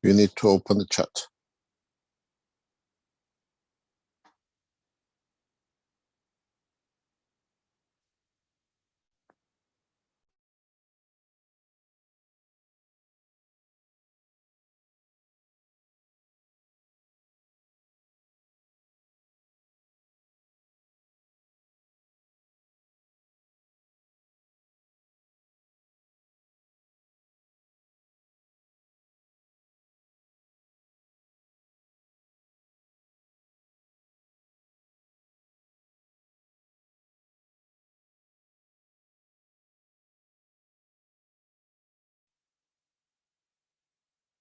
You need to open the chat.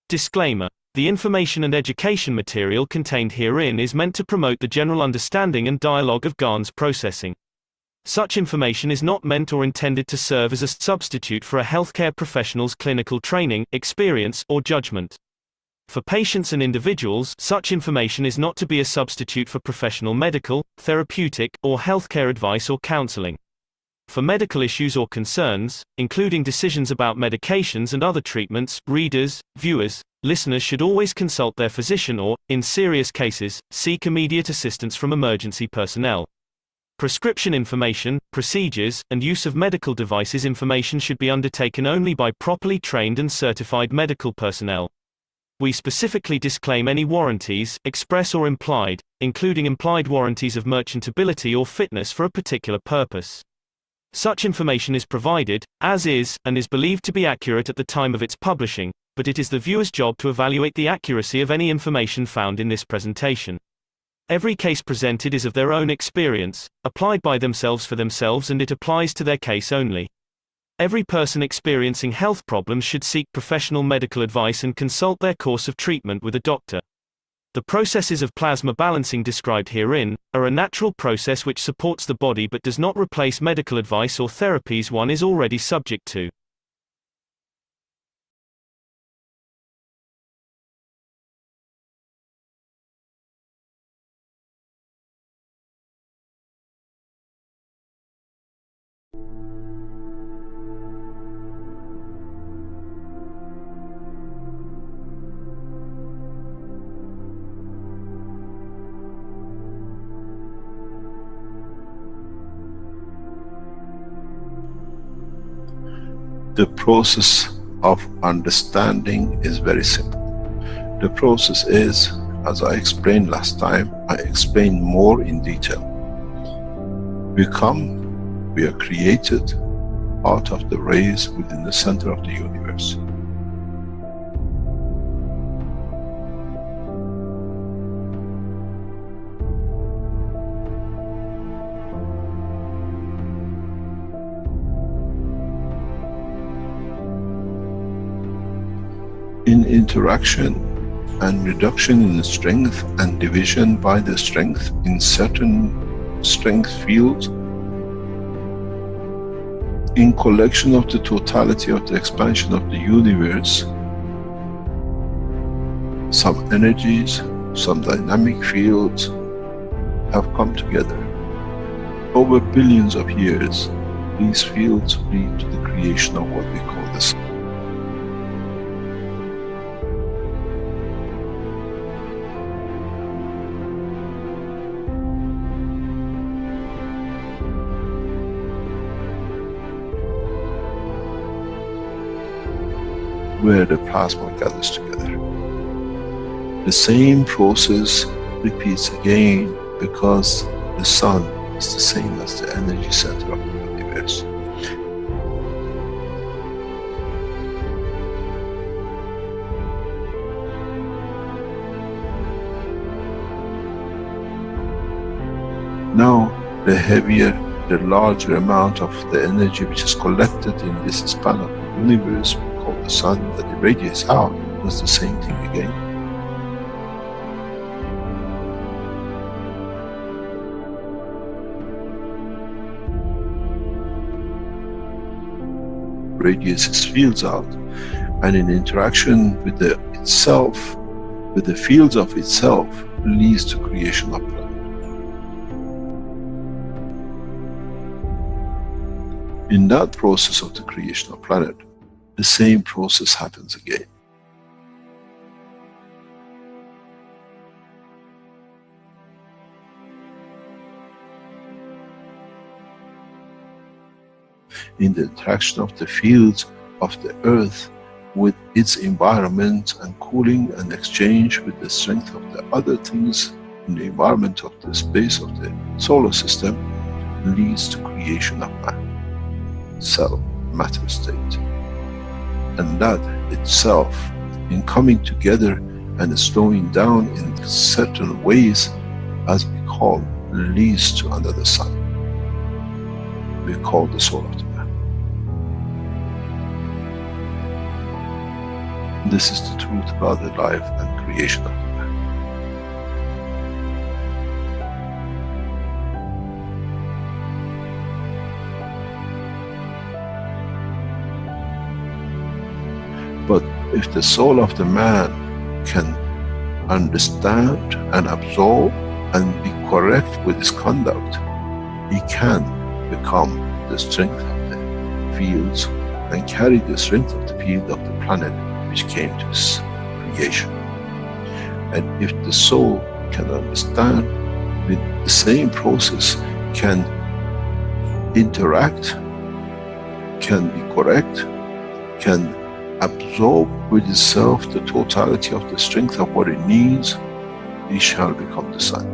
Disclaimer. The information and education material contained herein is meant to promote the general understanding and dialogue of GANs processing. Such information is not meant or intended to serve as a substitute for a healthcare professional's clinical training, experience, or judgment. For patients and individuals, such information is not to be a substitute for professional medical, therapeutic, or healthcare advice or counseling. For medical issues or concerns, including decisions about medications and other treatments, readers, viewers, listeners should always consult their physician or, in serious cases, seek immediate assistance from emergency personnel. Prescription information, procedures, and use of medical devices information should be undertaken only by properly trained and certified medical personnel. We specifically disclaim any warranties, express or implied, including implied warranties of merchantability or fitness for a particular purpose. Such information is provided, as is, and is believed to be accurate at the time of its publishing, but it is the viewer's job to evaluate the accuracy of any information found in this presentation. Every case presented is of their own experience, applied by themselves for themselves, and it applies to their case only. Every person experiencing health problems should seek professional medical advice and consult their course of treatment with a doctor. The processes of plasma balancing described herein are a natural process which supports the body but does not replace medical advice or therapies one is already subject to. The process of understanding is very simple. The process is, as I explained last time, I explained more in detail. We are created out of the rays within the center of the universe. In interaction and reduction in strength and division by the strength in certain strength fields, in collection of the totality of the expansion of the universe, some energies, some dynamic fields have come together. Over billions of years, these fields lead to the creation of what we call the sun. Where the plasma gathers together. The same process repeats again because the sun is the same as the energy center of the universe. Now, the heavier, the larger amount of the energy which is collected in this span of the universe, the sun that irradiates out, does the same thing again. Radiates its fields out, and in interaction with the itself, with the fields of itself, leads to creation of planet. In that process of the creation of planet, the same process happens again. in the interaction of the fields of the earth with its environment and cooling and exchange with the strength of the other things in the environment of the space of the solar system, leads to creation of man, cell, matter state. And that itself, in coming together and slowing down in certain ways, as we call, leads to another sun. We call the soul of the man. This is the truth about the life and creation of the man. But if the soul of the man can understand and absorb and be correct with his conduct, he can become the strength of the fields and carry the strength of the field of the planet which came to his creation. And if the soul can understand with the same process, can interact, can be correct, can absorb with itself the totality of the strength of what it needs, he shall become the sun.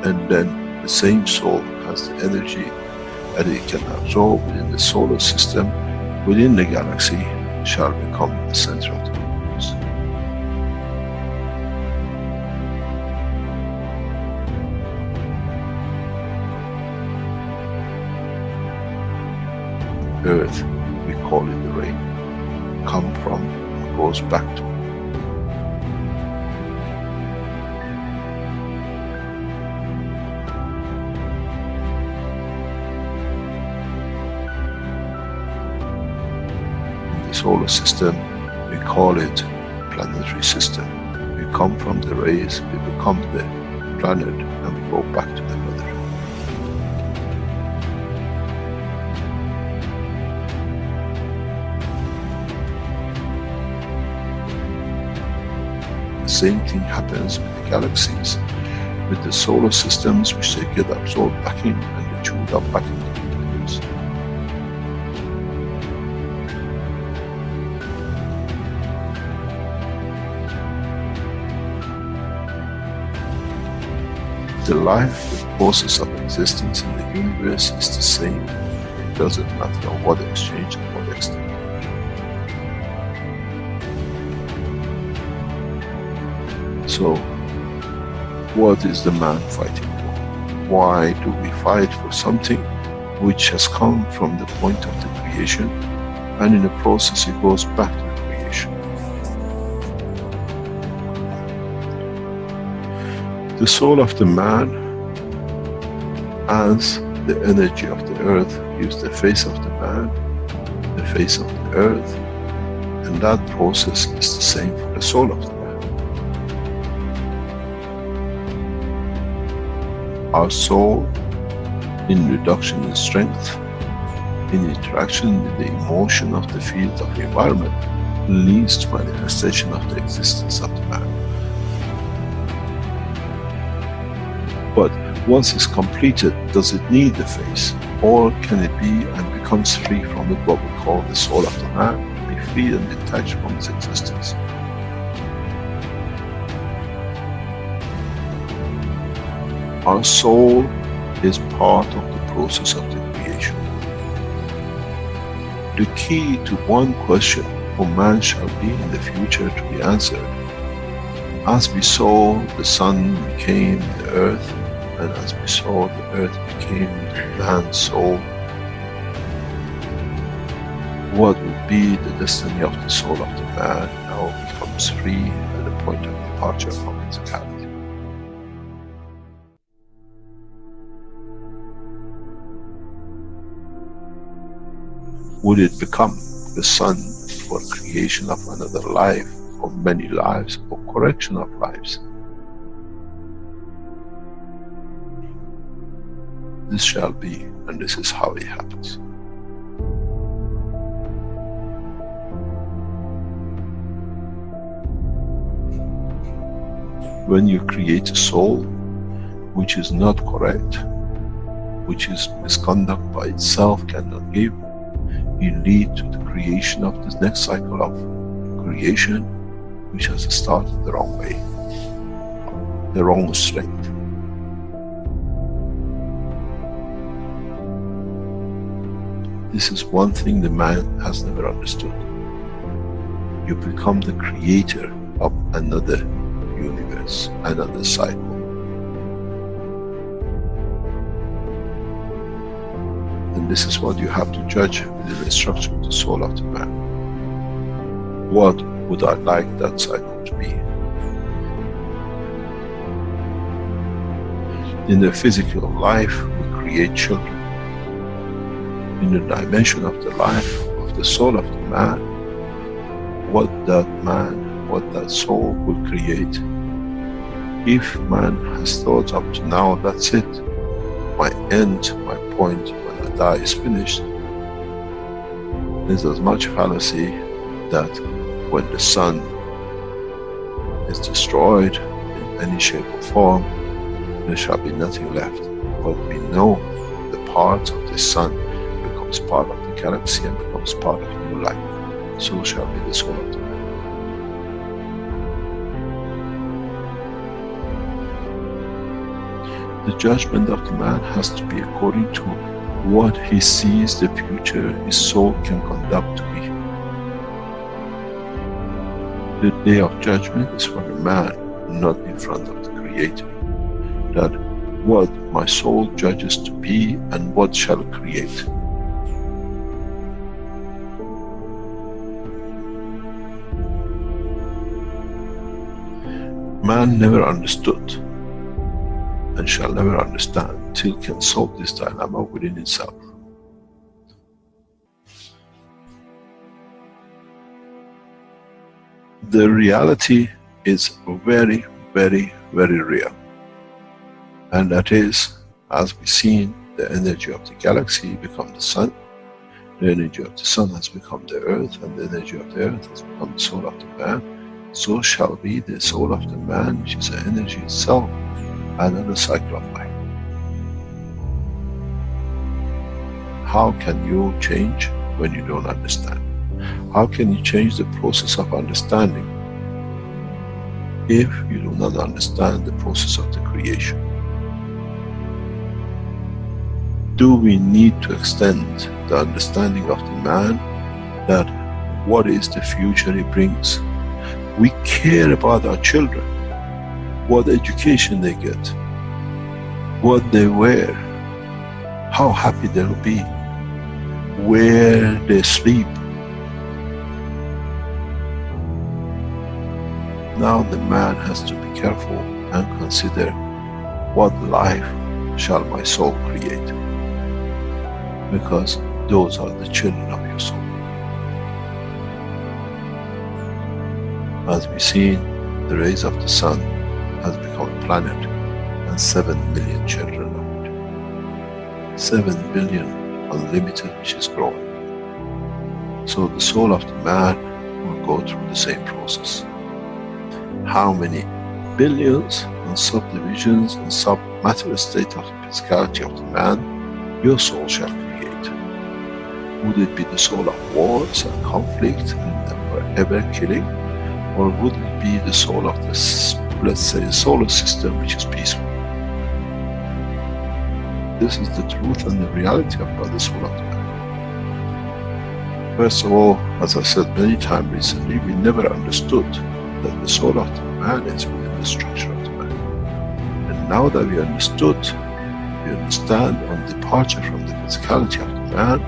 And then the same soul has the energy that it can absorb within the solar system, within the galaxy, shall become the center of the universe. Earth, we call it the rain, come from and goes back to. In the solar system, we call it planetary system. We come from the rays, we become the planet, and we go back to the mother. Same thing happens with the galaxies, with the solar systems, which they get absorbed back in and they chewed up back into the universe. The life, the process of existence in the universe is the same. It doesn't matter what exchange and what extent. So, what is the man fighting for? Why do we fight for something which has come from the point of the creation, and in the process it goes back to the creation? The soul of the man, as the energy of the earth, gives the face of the man, the face of the earth, and that process is the same for the soul of the man. Our soul, in reduction in strength, in interaction with the emotion of the field of the environment, leads to manifestation of the existence of the man. But once it's completed, does it need the face? Or can it be and becomes free from it, what we call the soul of the man, to be free and detached from its existence? Our soul is part of the process of the creation. The key to one question for man shall be in the future to be answered. As we saw the sun became the earth, and as we saw the earth became the man's soul, what will be the destiny of the soul of the man now becomes free at the point of departure from physicality? Would it become the sun for creation of another life, or many lives, or correction of lives? This shall be, and this is how it happens. When you create a soul, which is not correct, which is misconduct by itself cannot give, you lead to the creation of this next cycle of creation, which has started the wrong way, the wrong strength. This is one thing the man has never understood. You become the creator of another universe, another cycle. And this is what you have to judge within the structure of the soul of the man. What would I like that cycle to be? In the physical life, we create children. In the dimension of the life of the soul of the man, what that man, what that soul will create. If man has thought up to now, that's it, my end, my point, when I die is finished, there's as much fallacy that when the sun is destroyed in any shape or form, there shall be nothing left. But we know the part of the sun becomes part of the galaxy and becomes part of new life. So shall be the soul of the man. The judgment of the man has to be according to what he sees the future his soul can conduct to be. The day of judgment is for the man, not in front of the Creator. That what my soul judges to be and what shall create. Man never understood and shall never understand till can solve this dilemma within itself. The reality is very, very, very real. And that is, as we've seen, the energy of the galaxy become the sun, the energy of the sun has become the earth, and the energy of the earth has become the soul of the man. So shall be the soul of the man, which is the energy itself, another cycle of life. How can you change when you don't understand? How can you change the process of understanding if you do not understand the process of the creation? Do we need to extend the understanding of the man that what is the future he brings? We care about our children, what education they get, what they wear, how happy they'll be, where they sleep. Now the man has to be careful and consider what life shall my soul create, because those are the children of your soul. As we see, the rays of the sun has become a planet and 7 billion children of it. 7 billion unlimited, which is growing. So the soul of the man will go through the same process. How many billions and subdivisions and sub-matter state of the physicality of the man your soul shall create? Would it be the soul of wars and conflict and forever killing? Or would it be the soul of this, let's say, solar system, which is peaceful? This is the truth and the reality about the soul of the man. First of all, as I said many times recently, we never understood that the soul of the man is within the structure of the man. And now that we understood, we understand on departure from the physicality of the man,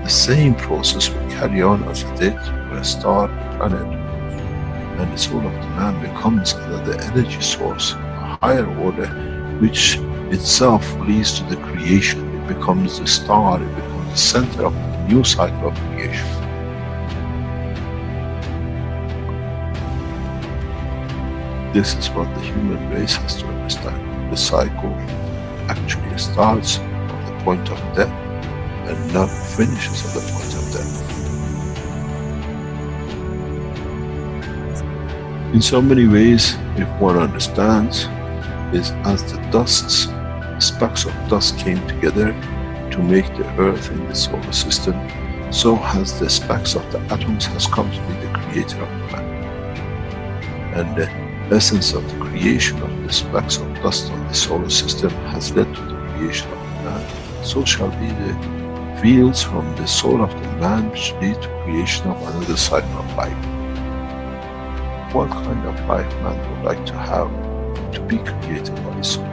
the same process will carry on as it did for a star, a planet. And the soul of the man becomes another energy source, a higher order, which itself leads to the creation. It becomes the star, it becomes the center of the new cycle of creation. This is what the human race has to understand. The cycle actually starts from the point of death and not finishes at the point of death. In so many ways, if one understands, is as the dusts, specks of dust came together to make the earth in the solar system, so has the specks of the atoms has come to be the creator of the man. And the essence of the creation of the specks of dust on the solar system has led to the creation of the man. So shall be the fields from the soul of the man which lead to creation of another cycle of life. What kind of life man would like to have to be created by his soul?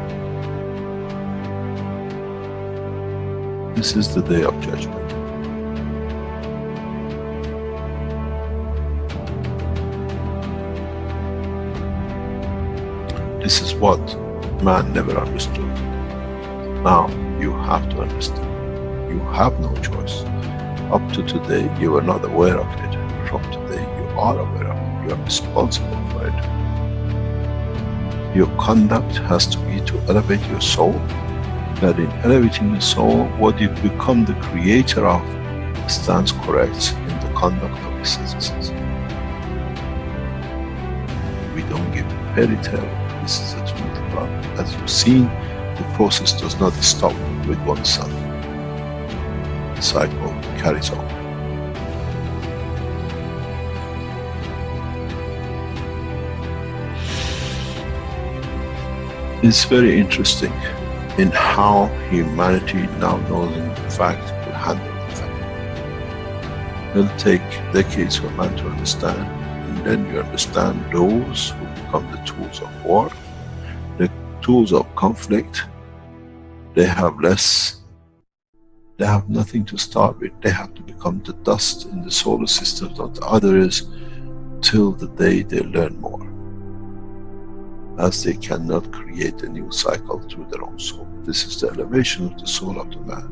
This is the day of judgment. This is what man never understood. Now you have to understand. You have no choice. Up to today you were not aware of it. From today you are aware of it. You are responsible for it. Your conduct has to be to elevate your soul. That in elevating the soul, what you become the creator of stands correct in the conduct of the citizens. We don't give fairy tale. This is the truth. But as you've seen, the process does not stop with one sun. The cycle carries on. It's very interesting in how humanity now knows in fact to handle the fact. It'll take decades for man to understand, and then you understand those who become the tools of war, the tools of conflict. They have nothing to start with. They have to become the dust in the solar system of the others till the day they learn more, as they cannot create a new cycle through their own soul. This is the elevation of the soul of the man.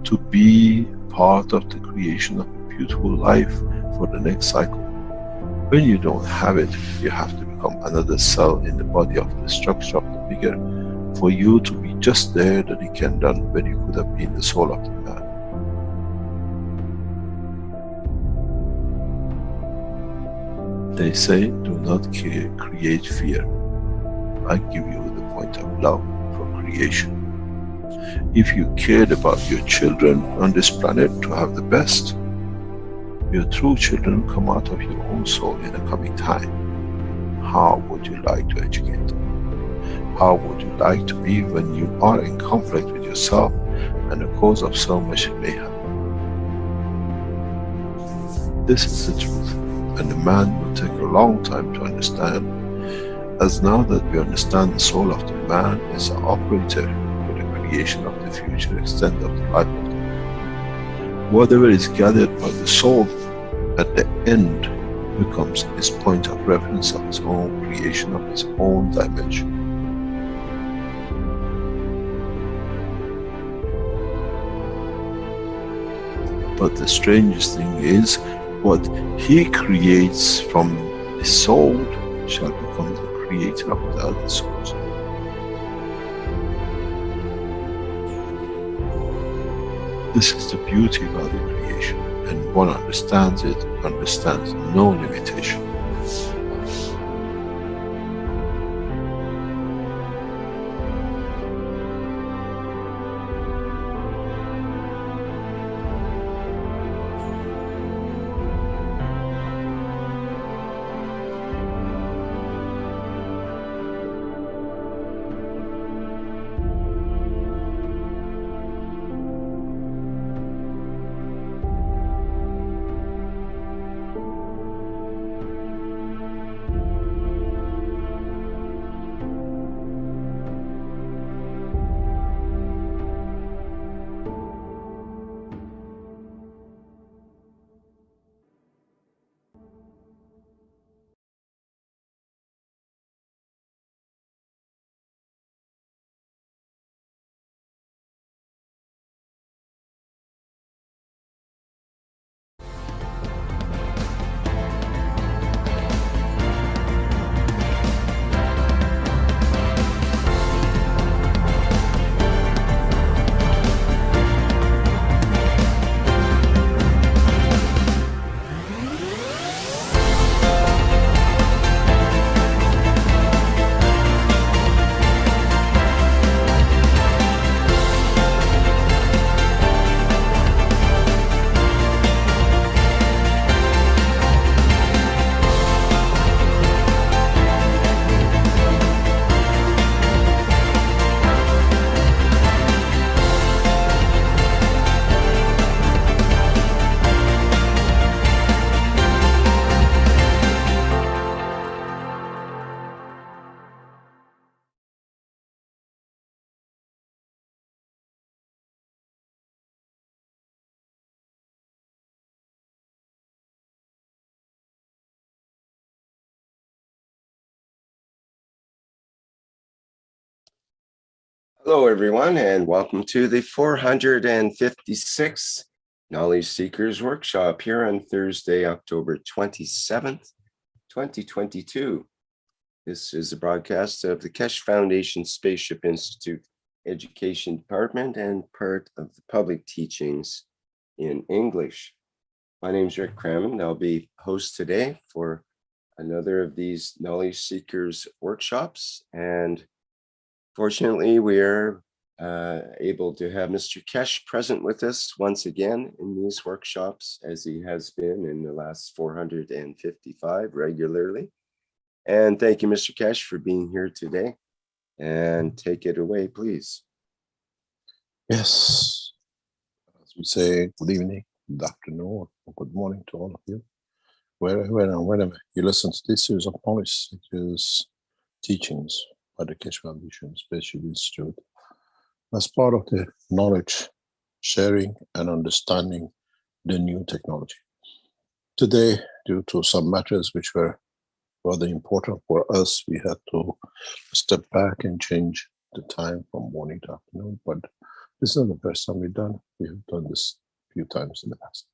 To be part of the creation of a beautiful life for the next cycle. When you don't have it, you have to become another cell in the body of the structure of the bigger, for you to be just there that it can done when you could have been the soul of the man. They say, do not create fear. I give you the point of love for creation. If you cared about your children on this planet to have the best, your true children come out of your own soul in the coming time. How would you like to educate them? How would you like to be when you are in conflict with yourself and the cause of so much mayhem? This is the truth. And the man will take a long time to understand, as now that we understand the soul of the man is an operator for the creation of the future extent of the life of the man. Whatever is gathered by the soul at the end becomes his point of reference of his own creation of his own dimension. But the strangest thing is, what he creates from the soul shall become the creator of the other souls. This is the beauty about the creation, and one understands it, understands no limitation. Hello, everyone, and welcome to the 456th Knowledge Seekers Workshop here on Thursday, October 27th, 2022. This is a broadcast of the Keshe Foundation Spaceship Institute Education Department and part of the public teachings in English. My name is Rick Crammond. I'll be host today for another of these Knowledge Seekers workshops, and fortunately, we are able to have Mr. Keshe present with us once again in these workshops, as he has been in the last 455 regularly. And thank you, Mr. Keshe, for being here today. And take it away, please. Yes, as we say, good evening, good afternoon, or good morning to all of you. Whenever you listen to this series of Knowledge Seekers teachings by the Keshe Foundation Spaceship Institute, as part of the knowledge sharing and understanding the new technology. Today, due to some matters which were rather important for us, we had to step back and change the time from morning to afternoon. But this is not the first time we've done. We have done this a few times in the past.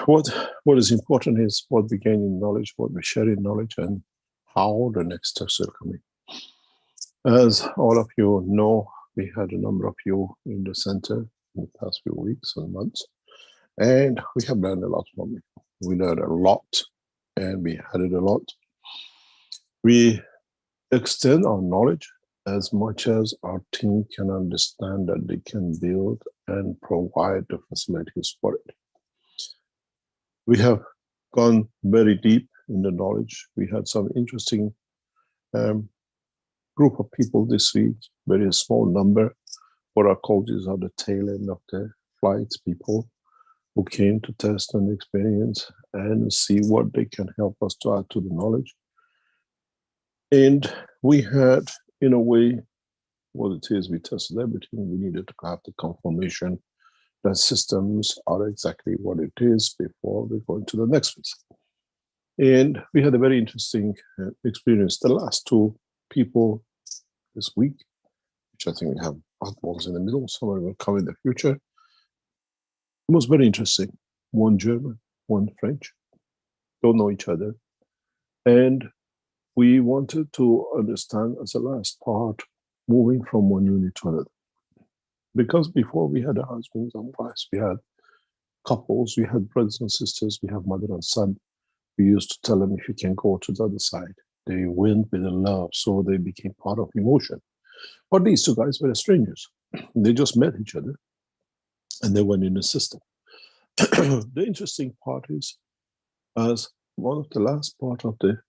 What is important is what we gain in knowledge, what we share in knowledge, and how the next steps will come in. As all of you know, we had a number of you in the center in the past few weeks and months, and we have learned a lot from you. We learned a lot, and we added a lot. We extend our knowledge as much as our team can understand that they can build and provide the facilities for it. We have gone very deep in the knowledge. We had some interesting group of people this week, very small number. What our coaches are the tail end of the flights, people who came to test and experience and see what they can help us to add to the knowledge. And we had, in a way, what it is, we tested everything. We needed to have the confirmation that systems are exactly what it is before we go into the next phase. And we had a very interesting experience. The last two people this week, which I think we have oddballs in the middle, some of them will come in the future. It was very interesting. One German, one French, don't know each other. And we wanted to understand as a last part, moving from one unit to another. Because before we had husbands and wives, we had couples, we had brothers and sisters, we have mother and son. We used to tell them, if you can go to the other side, they went with the love, so they became part of emotion. But these two guys were strangers. They just met each other, and they went in the system. The interesting part is, as one of the last part of the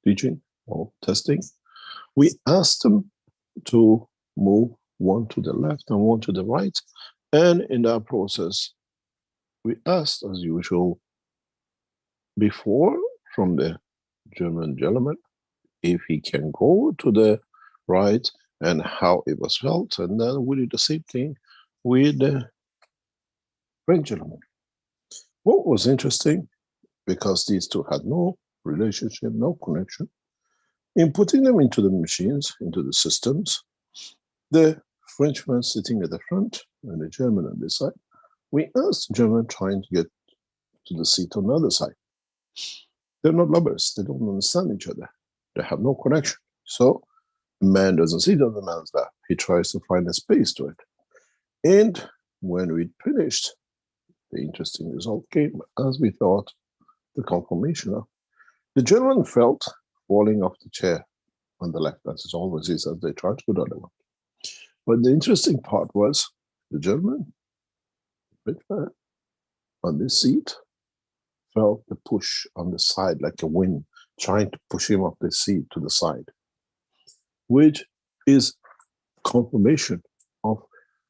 teaching or testing, we asked them to move one to the left and one to the right. And in that process, we asked, as usual, before from the German gentleman, if he can go to the right and how it was felt. And then we did the same thing with the French gentleman. What was interesting, because these two had no relationship, no connection, in putting them into the machines, into the systems, the Frenchman sitting at the front and the German on this side, we asked the German trying to get to the seat on the other side. They're not lovers. They don't understand each other. They have no connection. So the man doesn't sit on the man's lap. He tries to find a space to it. And when we finished, the interesting result came, as we thought, the confirmation of the German felt falling off the chair on the left, as it always is, as they try to go the other one. But the interesting part was the German on this seat felt the push on the side, like a wind trying to push him off the seat to the side, which is confirmation of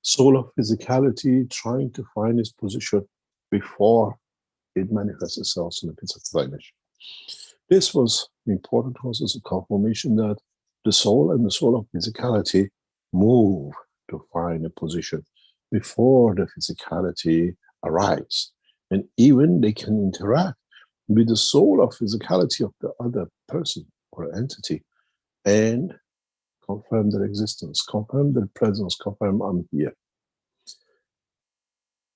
solar physicality trying to find its position before it manifests itself in a physical dimension. This was important to us as a confirmation that the soul and the soul of physicality move to find a position before the physicality arrives. And even they can interact with the soul of physicality of the other person or entity and confirm their existence, confirm their presence, confirm I'm here.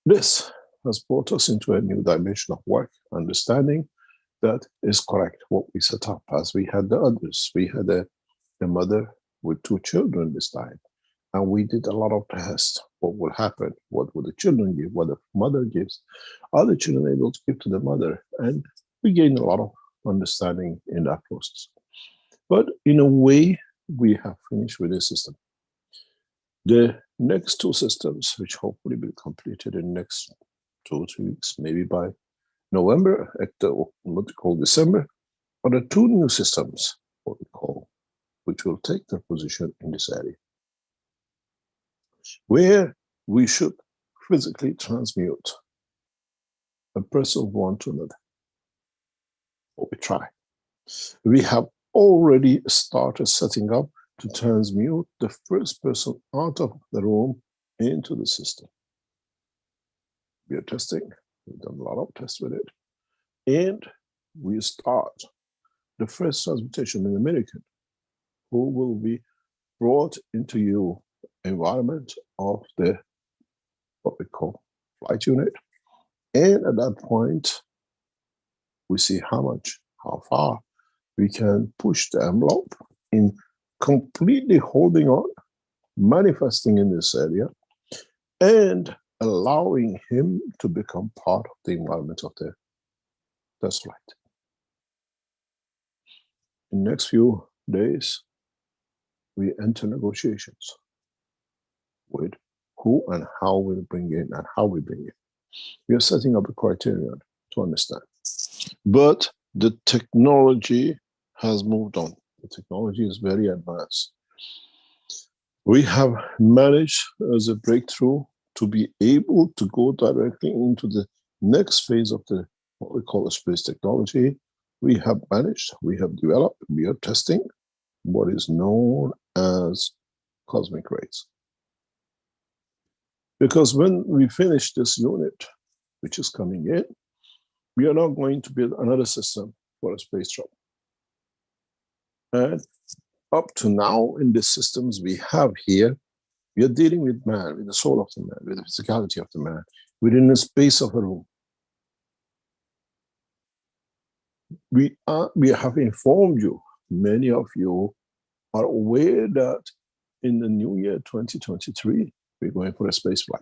This has brought us into a new dimension of work, understanding that is correct what we set up. As we had the others, we had a mother with 2 children this time, and we did a lot of tests. What will happen? What will the children give? What the mother gives? Are the children able to give to the mother? And we gained a lot of understanding in that process. But in a way, we have finished with this system. The next 2 systems, which hopefully will be completed in the next 2 or 3 weeks, maybe by November, at what we call December, are the 2 new systems, what we call, which will take their position in this area, where we should physically transmute a person one to another. What we try. We have already started setting up to transmute the first person out of the room into the system. We are testing. We've done a lot of tests with it. And we start the first transmutation in America, who will be brought into your environment of the, what we call, flight unit. And at that point, we see how far we can push the envelope in completely holding on, manifesting in this area, and allowing him to become part of the environment of the test flight. In the next few days, we enter negotiations with who and how we'll bring in and how we bring in. We are setting up a criterion to understand. But the technology has moved on. The technology is very advanced. We have managed as a breakthrough to be able to go directly into the next phase of the what we call a space technology. We have managed, we have developed, we are testing what is known as cosmic rays. Because when we finish this unit, which is coming in, we are now going to build another system for a space travel. And up to now, in the systems we have here, we are dealing with man, with the soul of the man, with the physicality of the man, within the space of a room. We have informed you, many of you are aware that in the new year 2023, we're going for a space flight.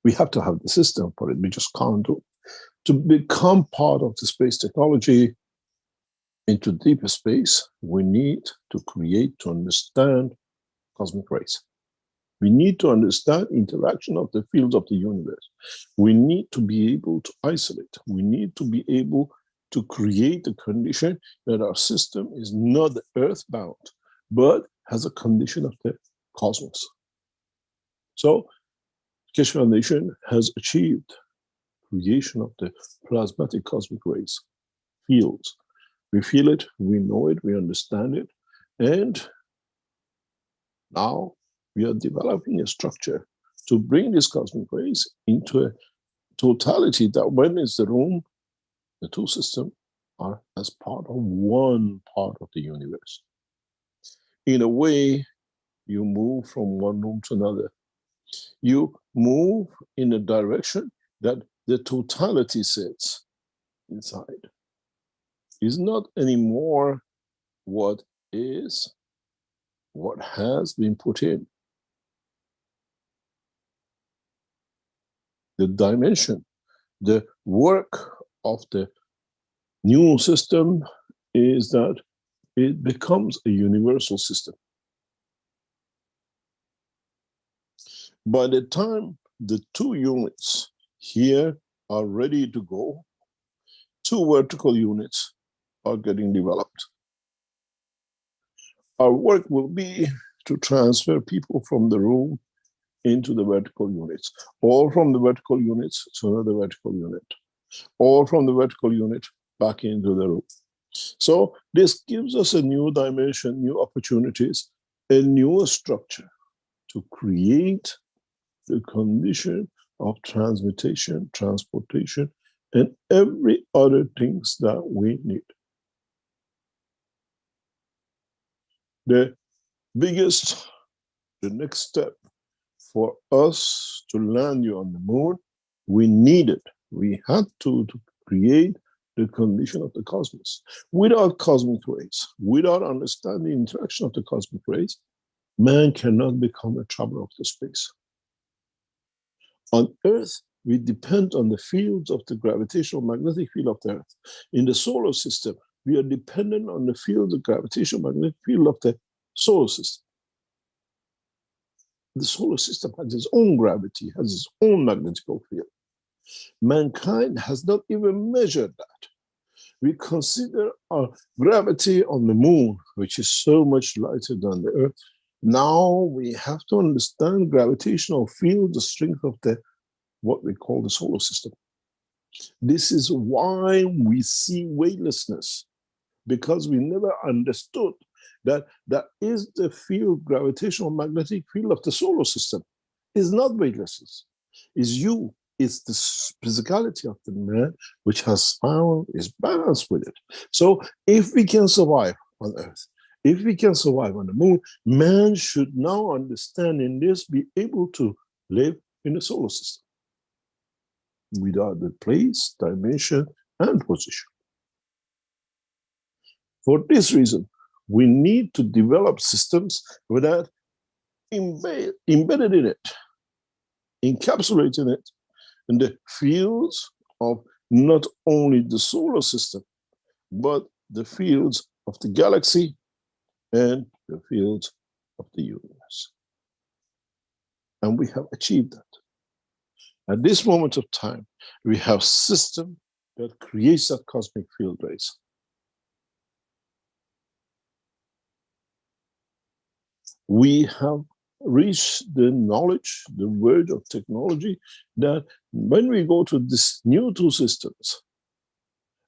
We have to have the system for it. We just can't do it. To become part of the space technology into deeper space, we need to create, to understand cosmic rays. We need to understand interaction of the fields of the universe. We need to be able to isolate. We need to be able to create a condition that our system is not earthbound, but has a condition of the cosmos. So, Keshe Foundation has achieved creation of the plasmatic cosmic rays, fields. We feel it, we know it, we understand it, and now we are developing a structure to bring these cosmic rays into a totality that when it's the room, the 2 systems are as part of one part of the universe. In a way, you move from one room to another. You move in a direction that the totality sits inside. Is not anymore what is, what has been put in. The dimension, the work of the new system is that it becomes a universal system. By the time the 2 units here are ready to go, 2 vertical units are getting developed. Our work will be to transfer people from the room into the vertical units, or from the vertical units to another vertical unit, or from the vertical unit back into the room. So this gives us a new dimension, new opportunities, a new structure to create the condition of transmutation, transportation, and every other things that we need. The biggest, the next step for us to land you on the moon, we had to create the condition of the cosmos. Without cosmic rays, without understanding the interaction of the cosmic rays, man cannot become a traveler of the space. On Earth, we depend on the fields of the gravitational magnetic field of the Earth. In the solar system, we are dependent on the field of gravitational magnetic field of the solar system. The solar system has its own gravity, has its own magnetical field. Mankind has not even measured that. We consider our gravity on the moon, which is so much lighter than the Earth. Now we have to understand gravitational field, the strength of the what we call the solar system. This is why we see weightlessness, because we never understood that is the field, gravitational magnetic field of the solar system. Is not weightlessness. Is you. It's the physicality of the man which has found is balanced with it. So if we can survive on Earth, if we can survive on the moon, man should now understand in this, be able to live in the solar system without the place, dimension, and position. For this reason, we need to develop systems that embedded in it, encapsulating it in the fields of not only the solar system, but the fields of the galaxy and the fields of the universe. And we have achieved that. At this moment of time, we have a system that creates that cosmic field rays. We have reached the knowledge, the verge of technology, that when we go to these new two systems,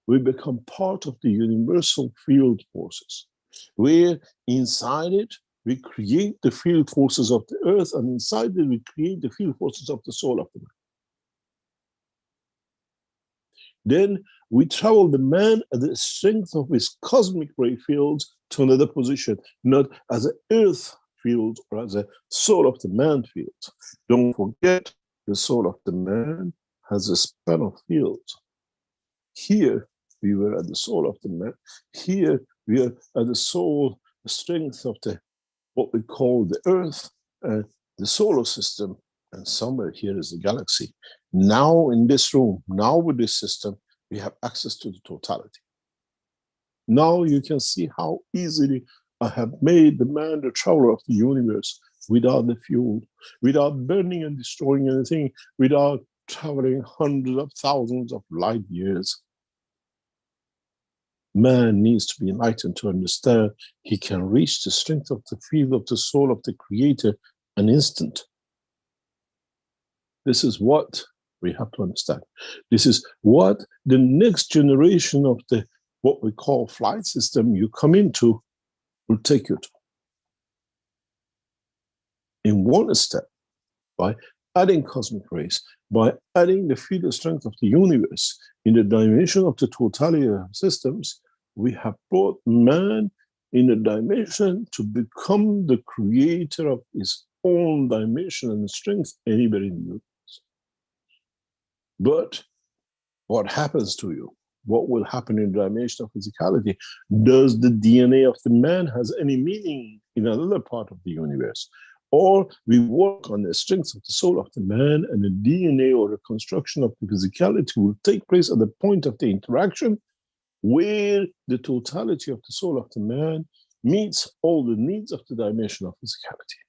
we become part of the universal field forces, where inside it, we create the field forces of the Earth, and inside it, we create the field forces of the soul of the man. Then we travel the man at the strength of his cosmic ray fields to another position, not as an Earth field or as a soul of the man field. Don't forget, the soul of the man has a span of fields. Here, we were at the soul of the man. Here, we are at the soul, the strength of the what we call the Earth, the solar system, and somewhere here is the galaxy. Now in this room, now with this system, we have access to the totality. Now you can see how easily I have made the man the traveler of the universe without the fuel, without burning and destroying anything, without traveling hundreds of thousands of light years. Man needs to be enlightened to understand he can reach the strength of the field of the soul of the Creator an instant. This is what we have to understand. This is what the next generation of the what we call flight system you come into will take you to. In one step, by adding cosmic rays, by adding the field strength of the universe in the dimension of the totality of systems, we have brought man in a dimension to become the creator of his own dimension and strength anywhere in the universe. But what happens to you? What will happen in the dimension of physicality? Does the DNA of the man has any meaning in another part of the universe? Or we work on the strengths of the soul of the man, and the DNA or the construction of the physicality will take place at the point of the interaction where the totality of the soul of the man meets all the needs of the dimension of physicality.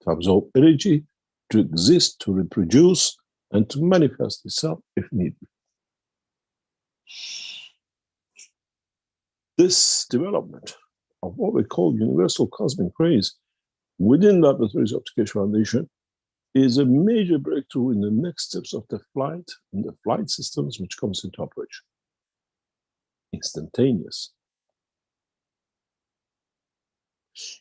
To absorb energy, to exist, to reproduce, and to manifest itself if need be. This development of what we call universal cosmic rays within Laboratories of the Keshe Foundation is a major breakthrough in the next steps of the flight and the flight systems which comes into operation. Instantaneous.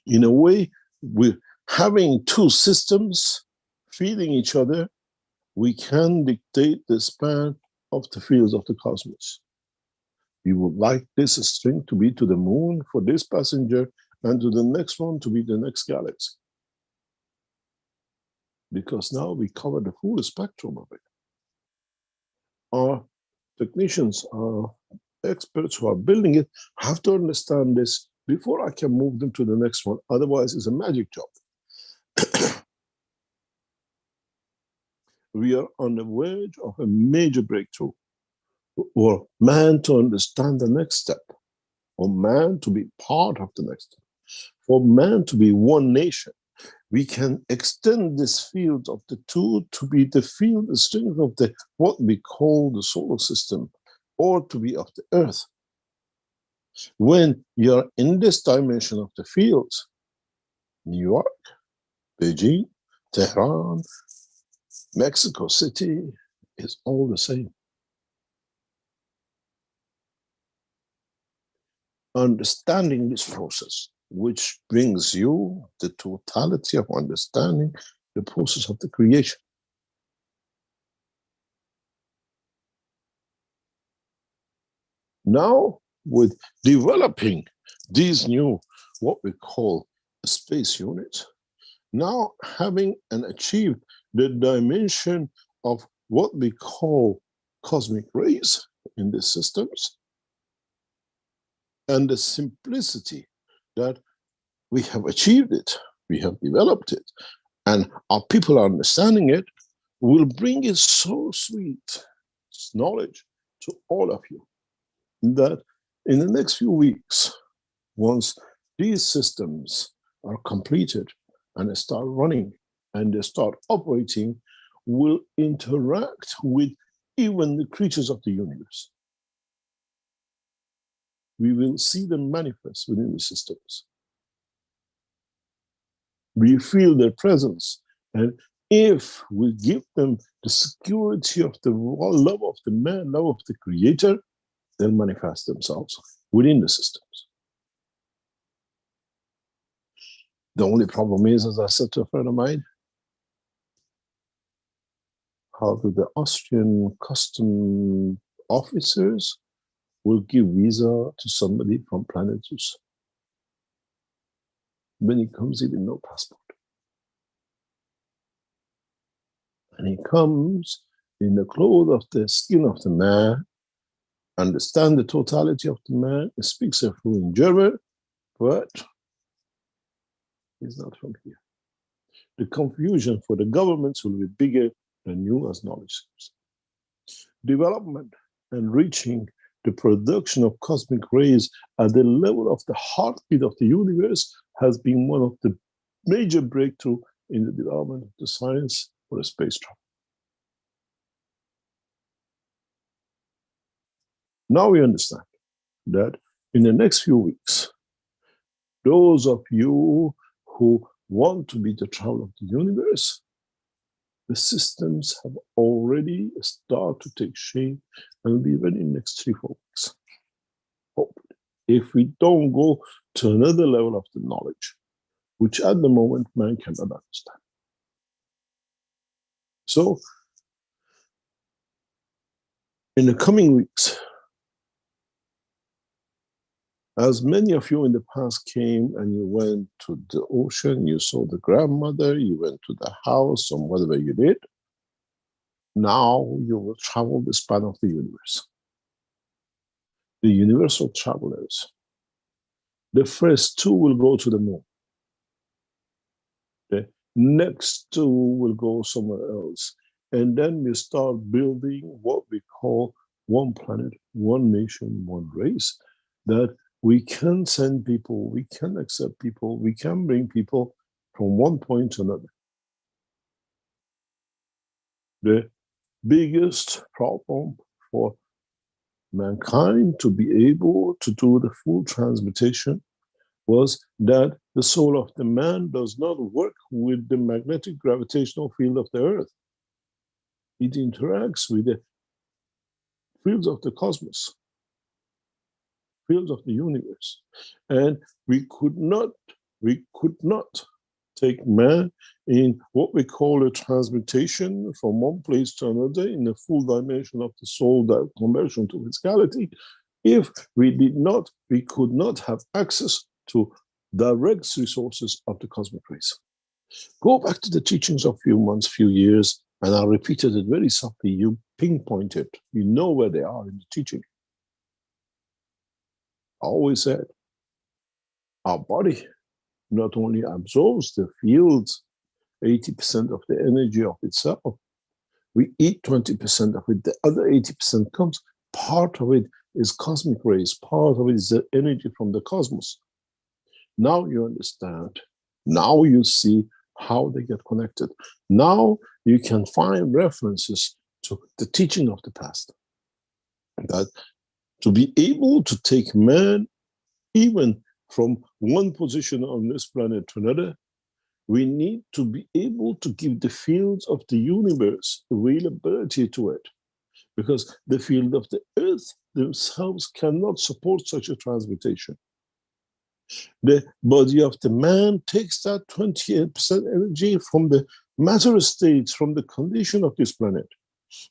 In a way, we're having two systems feeding each other. We can dictate the span of the fields of the cosmos. We would like this string to be to the moon for this passenger and to the next one to be the next galaxy. Because now we cover the full spectrum of it. Our technicians, our experts who are building it have to understand this before I can move them to the next one. Otherwise, it's a magic job. We are on the verge of a major breakthrough for man to understand the next step, for man to be part of the next step, for man to be one nation. We can extend this field of the two to be the field, the strength of the what we call the solar system, or to be of the earth. When you're in this dimension of the fields, New York, Beijing, Tehran, Mexico City is all the same. Understanding this process, which brings you the totality of understanding the process of the creation. Now, with developing these new, what we call space units, now having and achieved the dimension of what we call cosmic rays in the systems, and the simplicity that we have achieved it, we have developed it, and our people are understanding it, will bring it so sweet knowledge to all of you that in the next few weeks, once these systems are completed and they start running and they start operating, will interact with even the creatures of the universe. We will see them manifest within the systems. We feel their presence, and if we give them the security of the love of the man, love of the creator, they'll manifest themselves within the systems. The only problem is, as I said to a friend of mine, how do the Austrian custom officers will give visa to somebody from planet Zeus when he comes in with no passport? And he comes in the clothes of the skin of the man, understand the totality of the man, he speaks a fluent German, but he's not from here. The confusion for the governments will be bigger than you as knowledge. Development and reaching the production of cosmic rays at the level of the heartbeat of the universe has been one of the major breakthroughs in the development of the science for the space travel. Now we understand that in the next few weeks, those of you who want to be the travel of the universe, the systems have already started to take shape and will be ready in the next 3-4 weeks. Hopefully. If we don't go to another level of the knowledge, which at the moment man cannot understand. So, in the coming weeks, as many of you in the past came and you went to the ocean, you saw the grandmother, you went to the house, or whatever you did, now you will travel the span of the universe. The universal travelers. The first 2 will go to the moon. The next 2 will go somewhere else. And then we start building what we call one planet, one nation, one race, that we can send people, we can accept people, we can bring people from one point to another. The biggest problem for mankind to be able to do the full transmutation was that the soul of the man does not work with the magnetic gravitational field of the earth. It interacts with the fields of the cosmos, fields of the universe. And we could not take man in what we call a transmutation from one place to another in the full dimension of the soul, that conversion to physicality, if we could not have access to direct resources of the cosmic rays. Go back to the teachings of few months, few years, and I repeated it very softly. You pinpoint it. You know where they are in the teaching. I always said, our body not only absorbs the fields, 80% of the energy of itself, we eat 20% of it, the other 80% comes, part of it is cosmic rays, part of it is the energy from the cosmos. Now you understand, now you see how they get connected. Now you can find references to the teaching of the past. That to be able to take man even from one position on this planet to another, we need to be able to give the fields of the universe availability to it, because the field of the earth themselves cannot support such a transmutation. The body of the man takes that 28% energy from the matter states, from the condition of this planet.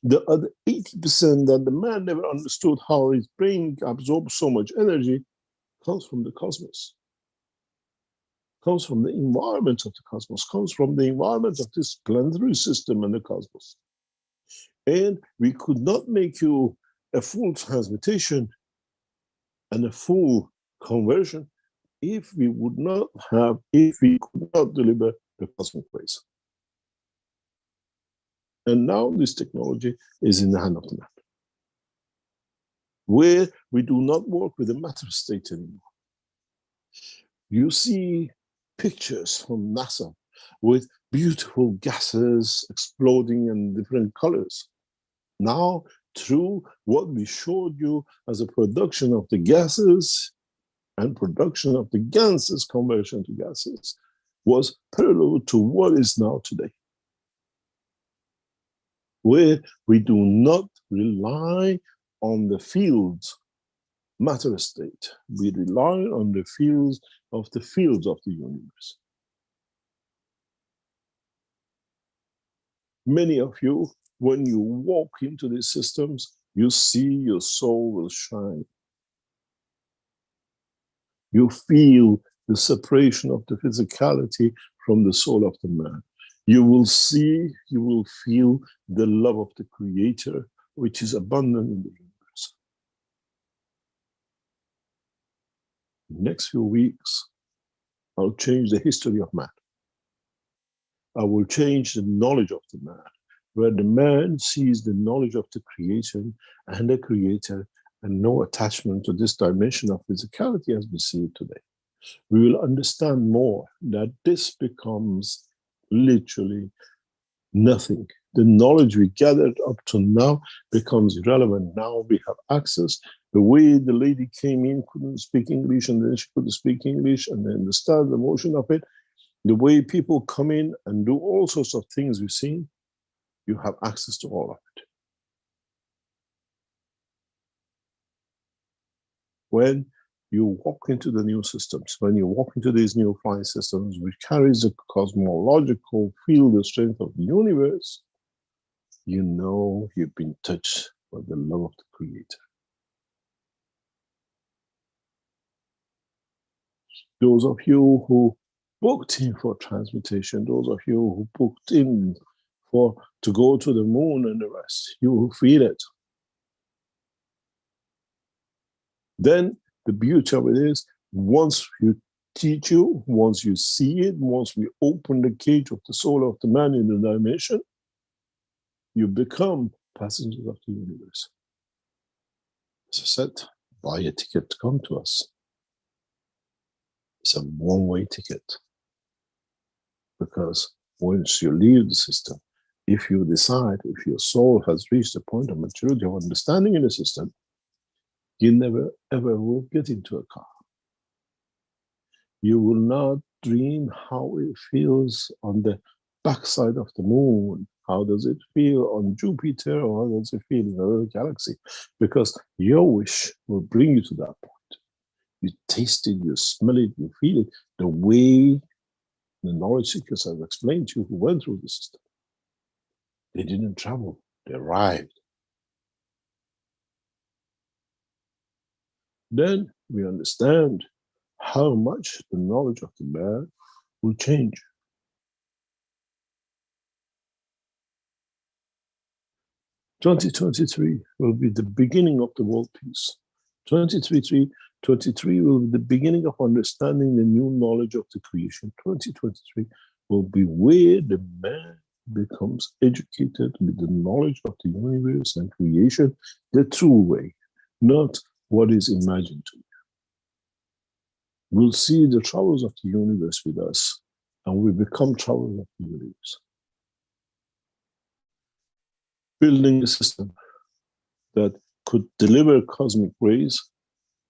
The other 80% that the man never understood how his brain absorbs so much energy comes from the cosmos, comes from the environment of the cosmos, comes from the environment of this planetary system and the cosmos. And we could not make you a full transmutation and a full conversion if we could not deliver the cosmic rays. And now this technology is in the hand of the man, where we do not work with the matter state anymore. You see pictures from NASA with beautiful gases exploding in different colors. Now, through what we showed you as a production of the gases and production of the gases, conversion to gases, was parallel to what is now today, where we do not rely on the fields, matter state. We rely on the fields of the universe. Many of you, when you walk into these systems, you see your soul will shine. You feel the separation of the physicality from the soul of the man. You will see, you will feel the love of the Creator, which is abundant in the universe. Next few weeks, I'll change the history of man. I will change the knowledge of the man, where the man sees the knowledge of the creation and the Creator, and no attachment to this dimension of physicality as we see it today. We will understand more that this becomes literally nothing. The knowledge we gathered up to now becomes irrelevant. Now we have access. The way the lady came in, couldn't speak English, and then she could speak English and then understand the motion of it. The way people come in and do all sorts of things we've seen, you have access to all of it. When you walk into the new systems, when you walk into these new flying systems, which carries the cosmological field, the strength of the universe, you know you've been touched by the love of the Creator. Those of you who booked in for transmutation, those of you who booked in to go to the moon and the rest, you will feel it. Then the beauty of it is, once you teach you, once you see it, once we open the cage of the soul of the man in the dimension, you become passengers of the universe. As I said, buy a ticket to come to us. It's a one-way ticket. Because once you leave the system, if you decide, if your soul has reached a point of maturity of understanding in the system, you never ever will get into a car. You will not dream how it feels on the backside of the moon. How does it feel on Jupiter, or how does it feel in another galaxy? Because your wish will bring you to that point. You taste it, you smell it, you feel it, the way the knowledge seekers have explained to you who went through the system. They didn't travel, they arrived. Then we understand how much the knowledge of the man will change. "2023 will be the beginning of the world peace. 2023 will be the beginning of understanding the new knowledge of the creation. 2023 will be where the man becomes educated with the knowledge of the universe and creation, the true way, not what is imagined to be. We'll see the troubles of the universe with us, and we become troubles of the universe. Building a system that could deliver cosmic rays,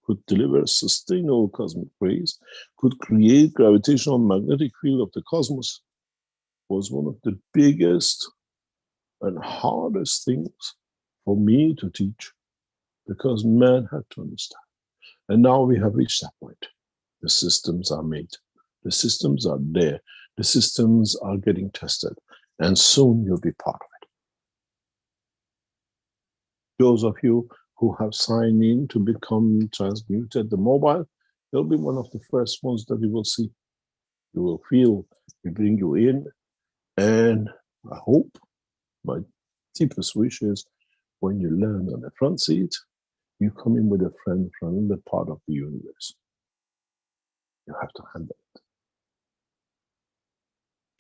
could deliver sustainable cosmic rays, could create gravitational magnetic field of the cosmos was one of the biggest and hardest things for me to teach, because man had to understand. And now we have reached that point. The systems are made. The systems are there. The systems are getting tested. And soon you'll be part of it. Those of you who have signed in to become transmuted, the mobile, they'll be one of the first ones that you will see. You will feel we bring you in. And I hope, my deepest wish is, when you land on the front seat, you come in with a friend from another part of the universe. You have to handle it.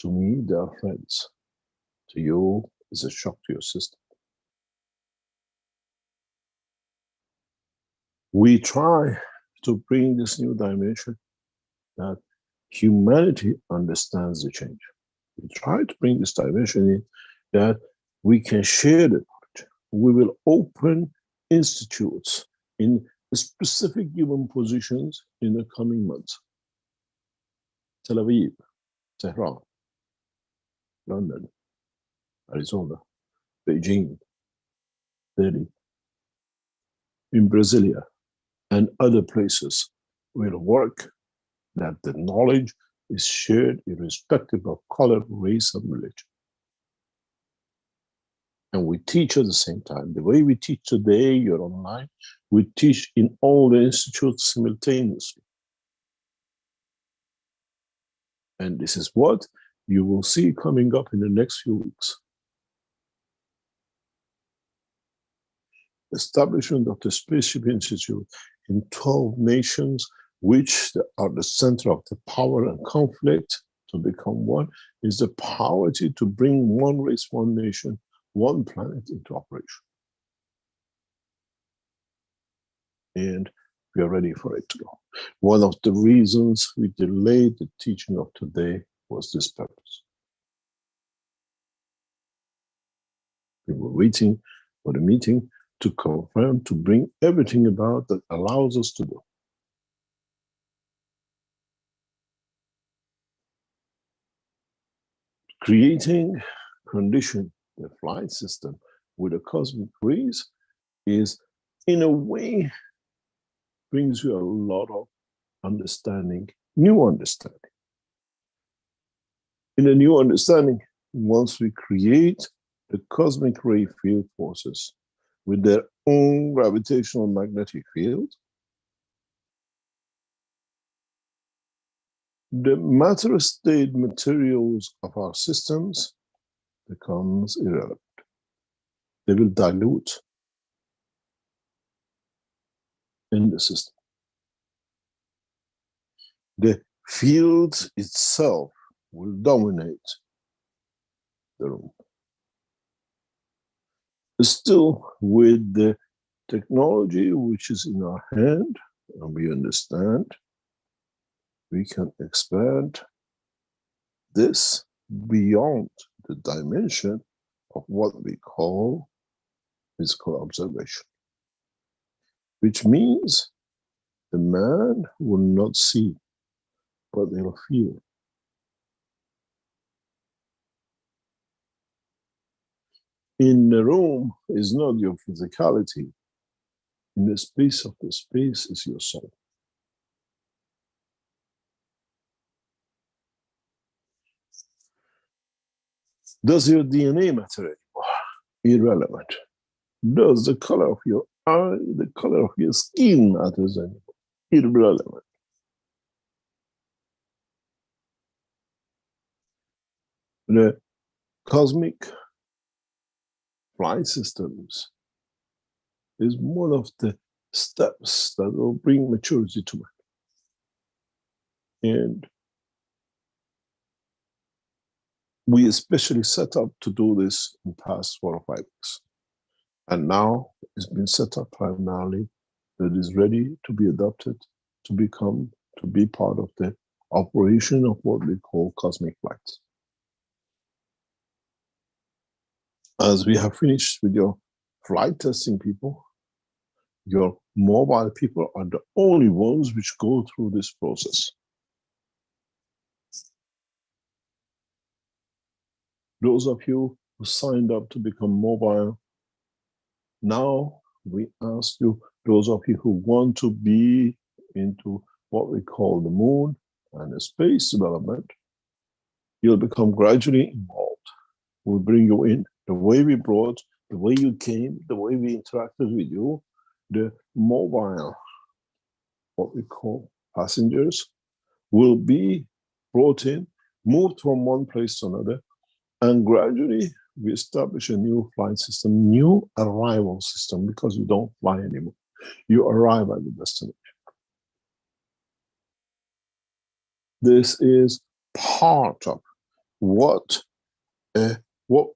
To me, they are friends. To you, it's a shock to your system. We try to bring this new dimension that humanity understands the change. We try to bring this dimension in that we can share the knowledge. We will open institutes in specific given positions in the coming months. Tel Aviv, Tehran, London, Arizona, Beijing, Delhi, in Brasilia, and other places will work that the knowledge is shared irrespective of color, race, and religion. And we teach at the same time. The way we teach today, you're online, we teach in all the institutes simultaneously. And this is what you will see coming up in the next few weeks. Establishment of the Spaceship Institute in 12 nations, which are the center of the power and conflict to become one, is the power to bring one race, one nation, one planet into operation. And we are ready for it to go. One of the reasons we delayed the teaching of today was this purpose. We were waiting for the meeting to confirm, to bring everything about that allows us to do. Creating condition, the flight system with the cosmic rays is, in a way, brings you a lot of understanding, new understanding. In a new understanding, once we create the cosmic ray field forces with their own gravitational magnetic field, the matter state materials of our systems becomes irrelevant. They will dilute in the system. The field itself will dominate the room. Still, with the technology which is in our hand, and we understand, we can expand this beyond the dimension of what we call physical observation. Which means the man will not see, but he'll feel. In the room is not your physicality. In the space of the space is your soul. Does your DNA matter anymore? Irrelevant. Does the color of your eye, the color of your skin matters anymore? Irrelevant. The cosmic flight systems is one of the steps that will bring maturity to man. And we especially set up to do this in the past 4 or 5 weeks. And now it's been set up primarily that is ready to be adopted, to be part of the operation of what we call cosmic flights. As we have finished with your flight testing people, your mobile people are the only ones which go through this process. Those of you who signed up to become mobile, now we ask you, those of you who want to be into what we call the moon and the space development, you'll become gradually involved. We'll bring you in the way we brought, the way you came, the way we interacted with you, the mobile, what we call passengers, will be brought in, moved from one place to another, and gradually we establish a new flight system, new arrival system, because you don't fly anymore. You arrive at the destination. This is part of what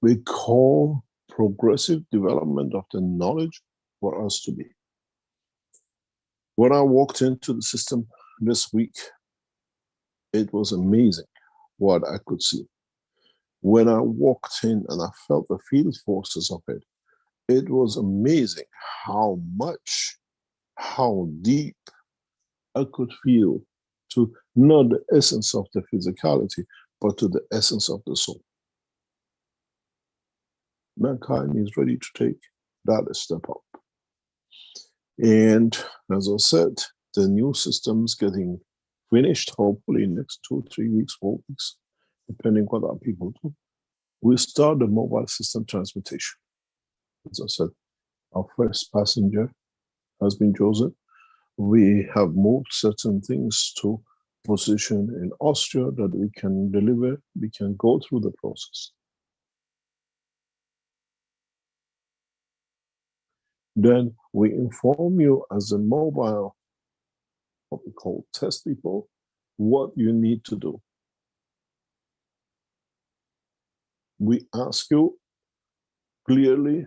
we call progressive development of the knowledge for us to be. When I walked into the system this week, it was amazing what I could see. When I walked in and I felt the field forces of it, it was amazing how much, how deep I could feel to not the essence of the physicality, but to the essence of the soul. Mankind is ready to take that a step up. And as I said, the new system's getting finished, hopefully in next 2, 3 weeks, 4 weeks, depending what our people do. We start the mobile system transmutation. As I said, our first passenger has been chosen. We have moved certain things to position in Austria that we can deliver, we can go through the process. Then we inform you as a mobile, what we call test people, what you need to do. We ask you clearly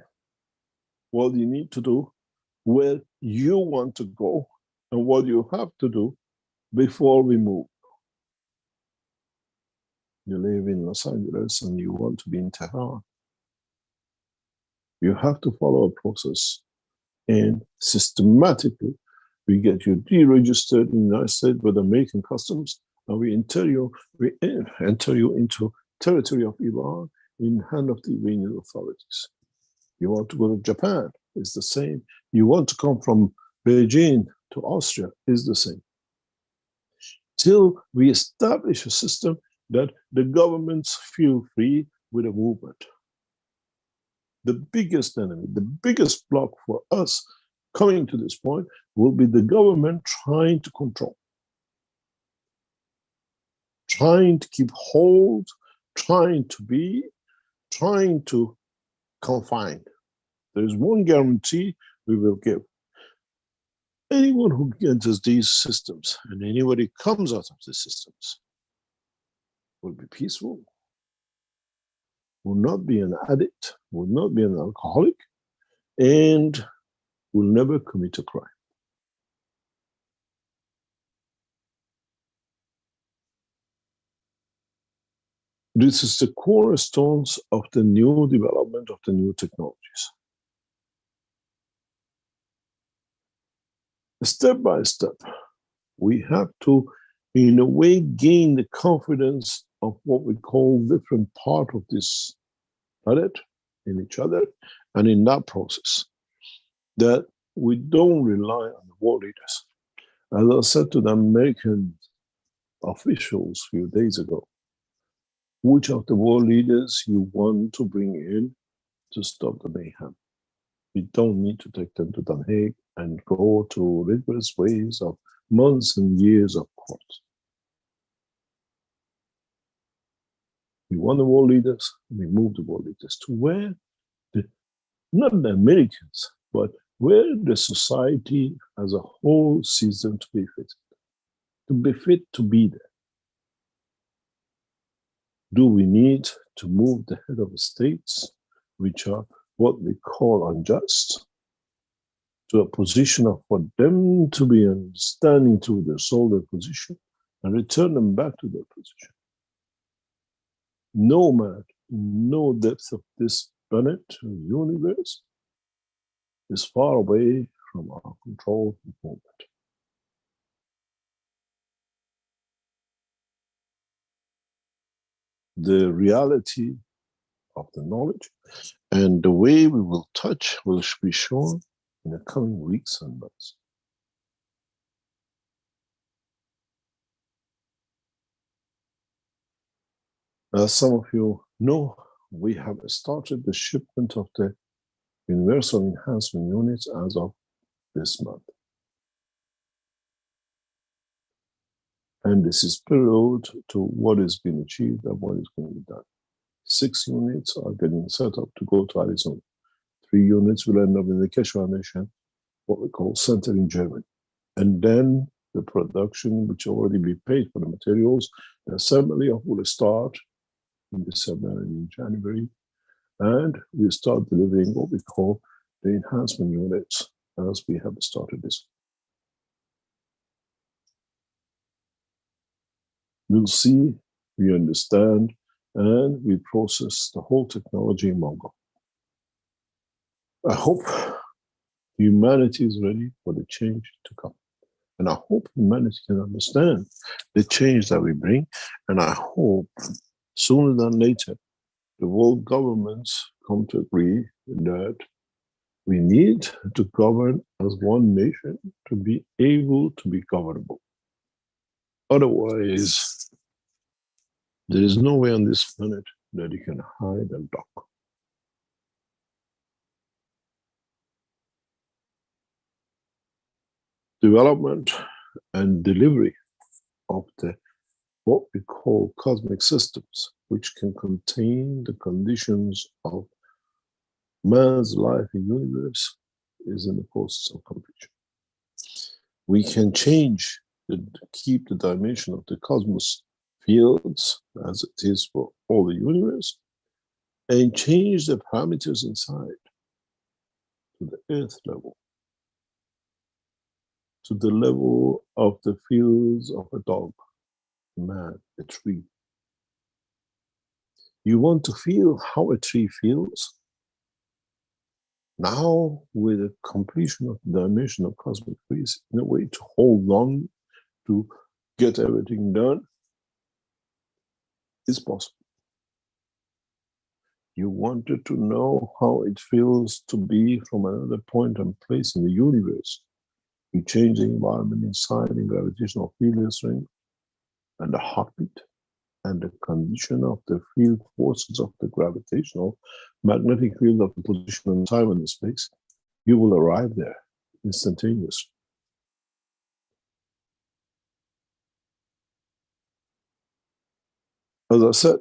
what you need to do, where you want to go, and what you have to do before we move. You live in Los Angeles and you want to be in Tehran. You have to follow a process, and systematically we get you deregistered in the United States with American customs, and we enter you into territory of Iran in hand of the Iranian authorities. You want to go to Japan, it's the same. You want to come from Beijing to Austria, it's the same. Till we establish a system that the governments feel free with a movement. The biggest enemy, the biggest block for us coming to this point will be the government trying to control, trying to keep hold, trying to confine. There's one guarantee we will give. Anyone who enters these systems and anybody comes out of these systems will be peaceful, will not be an addict, will not be an alcoholic, and will never commit a crime. This is the cornerstones of the new development of the new technologies. Step by step, we have to, in a way, gain the confidence of what we call different part of this planet, in each other, and in that process, that we don't rely on the world leaders. As I said to the American officials a few days ago, which of the world leaders you want to bring in to stop the mayhem? We don't need to take them to The Hague and go to rigorous ways of months and years of court. We want the world leaders, we move the world leaders to where not the Americans, but where the society as a whole sees them to be fit to be there. Do we need to move the head of the states, which are what we call unjust, to a position of for them to be understanding to their soul, their position, and return them back to their position? No man, no depth of this planet, universe, is far away from our control and movement. The reality of the knowledge and the way we will touch will be shown in the coming weeks and months. As some of you know, we have started the shipment of the Universal Enhancement Units as of this month. And this is parallel to what is being achieved and what is going to be done. 6 units are getting set up to go to Arizona. 3 units will end up in the Keshe Foundation, what we call center in Germany. And then the production, which already be paid for the materials, the assembly of will start in December and in January. And we start delivering what we call the enhancement units as we have started this. We'll see, we understand, and we process the whole technology in Mongo. I hope humanity is ready for the change to come. And I hope humanity can understand the change that we bring. And I hope sooner than later, the world governments come to agree that we need to govern as one nation to be able to be governable. Otherwise, there is no way on this planet that you can hide and duck. Development and delivery of the what we call cosmic systems, which can contain the conditions of man's life in the universe, is in the process of completion. We can change, keep the dimension of the cosmos fields as it is for all the universe, and change the parameters inside to the earth level, to the level of the fields of a dog, a man, a tree. You want to feel how a tree feels? Now, with the completion of the dimension of cosmic space, in a way to hold on, to get everything done, is possible. You wanted to know how it feels to be from another point and place in the universe. You change the environment inside in gravitational field strength and the heartbeat and the condition of the field forces of the gravitational magnetic field of the position and time and the space. You will arrive there instantaneously. As I said,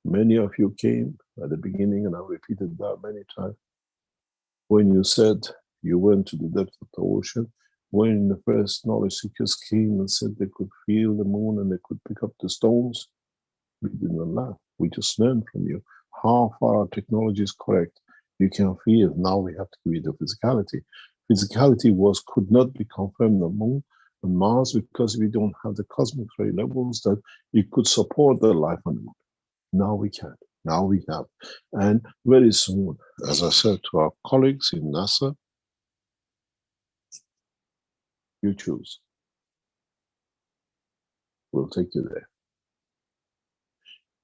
many of you came at the beginning, and I repeated that many times. When you said you went to the depth of the ocean, when the first knowledge seekers came and said they could feel the moon and they could pick up the stones, we didn't laugh. We just learned from you how far our technology is correct. You can feel. Now we have to give you the physicality. Physicality could not be confirmed on the moon and Mars because we don't have the cosmic ray levels that it could support the life on the moon. Now we can. Now we have. And very soon, as I said to our colleagues in NASA, you choose. We'll take you there.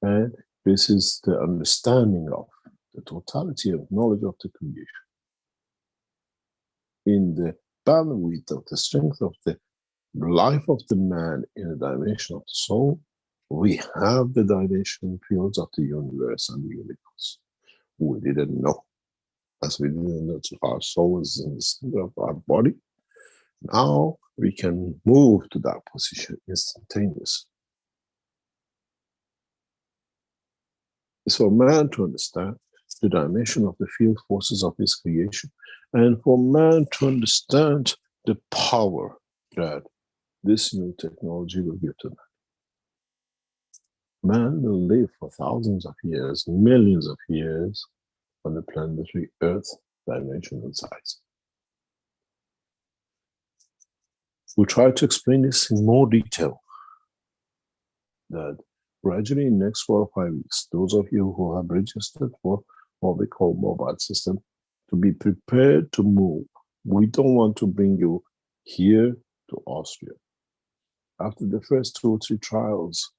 And this is the understanding of the totality of knowledge of the creation. In the bandwidth of the strength of the life of the man in the dimension of the soul, we have the dimension fields of the universe and the universe. We didn't know. As we didn't know that our soul is in the center of our body, now we can move to that position instantaneously. It's for man to understand the dimension of the field forces of his creation, and for man to understand the power that this new technology will give to man. Man will live for thousands of years, millions of years on the planetary Earth dimension and size. We'll try to explain this in more detail, that gradually in the next 4 or 5 weeks, those of you who have registered for what we call mobile system, to be prepared to move. We don't want to bring you here to Austria. After the first 2 or 3 trials,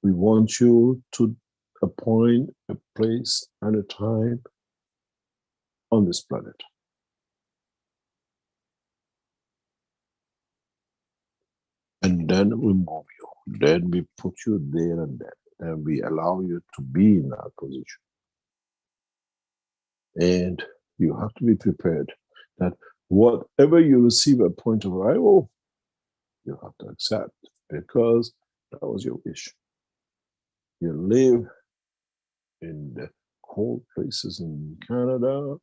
we want you to appoint a place and a time on this planet. And then we move you. Then we put you there and then. And we allow you to be in that position. And you have to be prepared that whatever you receive at point of arrival, you have to accept, because that was your wish. You live in the cold places in Canada,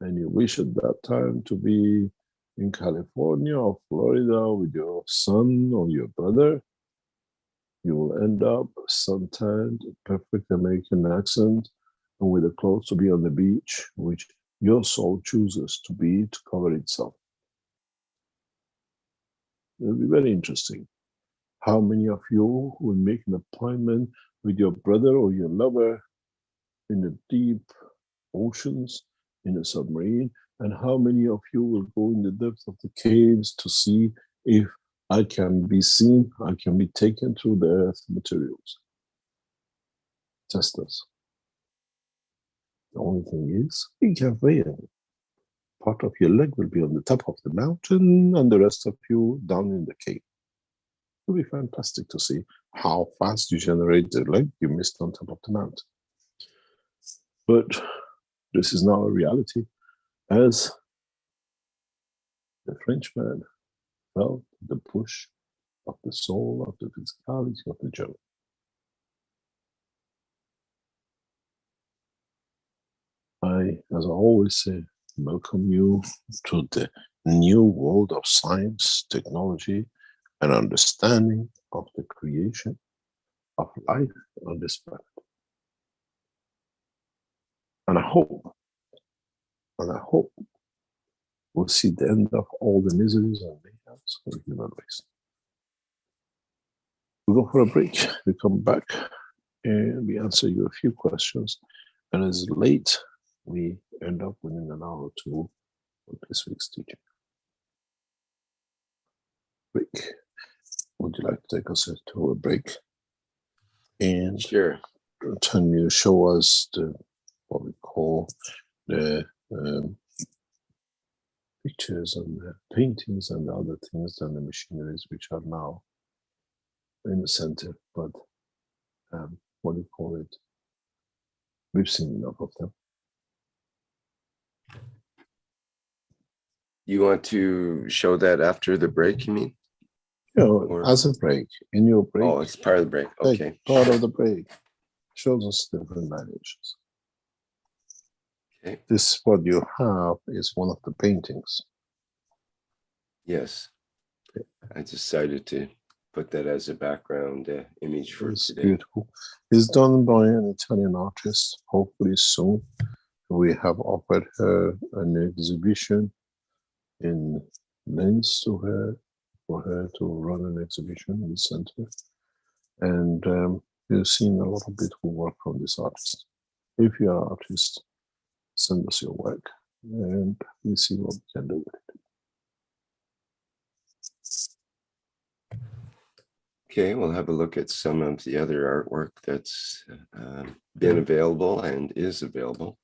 and you wish at that time to be in California or Florida with your son or your brother. You will end up suntanned, perfect American accent, and with the clothes to be on the beach, which your soul chooses to be, to cover itself. It'll be very interesting. How many of you will make an appointment with your brother or your lover in the deep oceans, in a submarine, and how many of you will go in the depths of the caves to see if I can be seen, I can be taken through the earth materials? Test us. The only thing is, be careful. Part of your leg will be on the top of the mountain, and the rest of you down in the cave. It will be fantastic to see how fast you generate the leg you missed on top of the mountain. But this is now a reality, as the Frenchman felt the push of the soul, of the physicality of the German. As I always say, welcome you to the new world of science, technology, and understanding of the creation of life on this planet. And I hope we'll see the end of all the miseries and mayhems of the human race. We'll go for a break. We come back and we answer you a few questions. And as late, we end up within an hour or two of this week's teaching. Break. Would you like to take us to a break? And sure. Can you show us what we call the pictures and the paintings and the other things and the machineries which are now in the center, but what do you call it? We've seen enough of them. You want to show that after the break, you mean? As a break, in your break. Oh, it's part of the break. Okay. Part of the break shows us different dimensions. Okay. This, what you have, is one of the paintings. Yes. Okay. I decided to put that as a background image for today. Beautiful. It's done by an Italian artist. Hopefully soon we have offered her an exhibition in Linz to her, for her to run an exhibition in the center. And you've seen a lot of beautiful work from this artist. If you're an artist, send us your work and we'll see what we can do with it. Okay, we'll have a look at some of the other artwork that's been available and is available.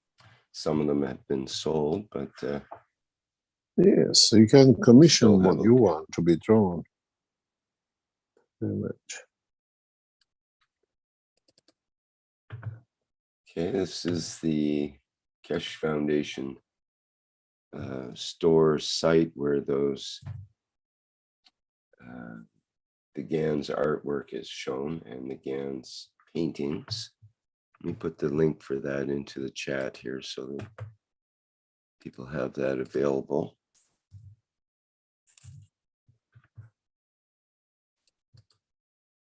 Some of them have been sold, but yes, so you can commission what you want to be drawn. Very much. Okay, this is the Keshe Foundation store site where those the Gans artwork is shown and the Gans paintings. Let me put the link for that into the chat here so that people have that available.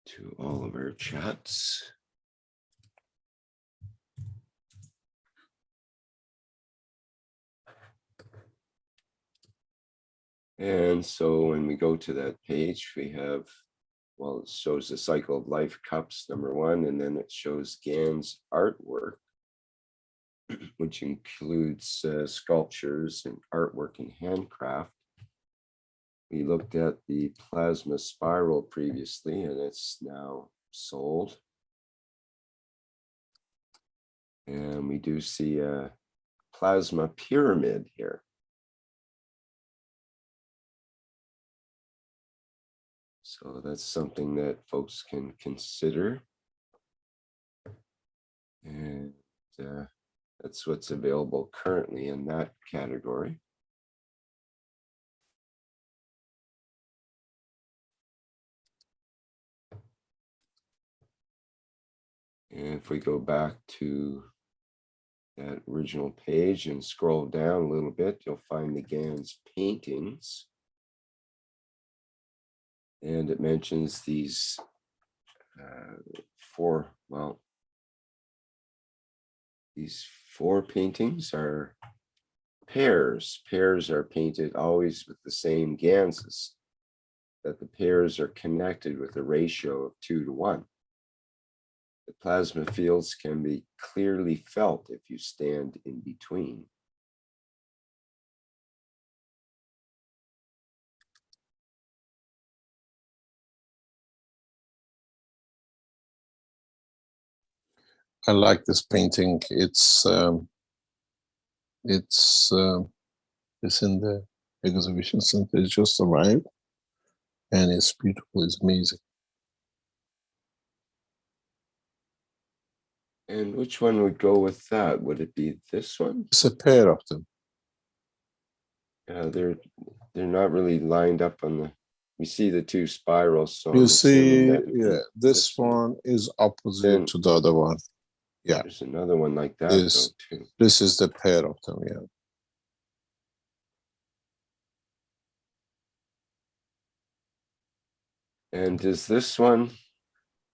To all of our chats. And so when we go to that page, we have, well, it shows the cycle of life cups, #1, and then it shows Gann's artwork, which includes sculptures and artwork and handcraft. We looked at the plasma spiral previously, and it's now sold. And we do see a plasma pyramid here. So that's something that folks can consider. And that's what's available currently in that category. And if we go back to that original page and scroll down a little bit, you'll find the Gann's paintings. And it mentions these these four paintings are pairs. Pairs are painted always with the same Ganses, that the pairs are connected with a ratio of 2:1. The plasma fields can be clearly felt if you stand in between. I like this painting. It's in the exhibition center. It's just arrived, and it's beautiful. It's amazing. And which one would go with that? Would it be this one? It's a pair of them. Yeah, they're not really lined up on the. We see the two spirals. So You I'm see, assuming that yeah, this one is opposite Then- to the other one. Yeah, there's another one like that This- though too. this is the pair of them. Yeah. And does this one?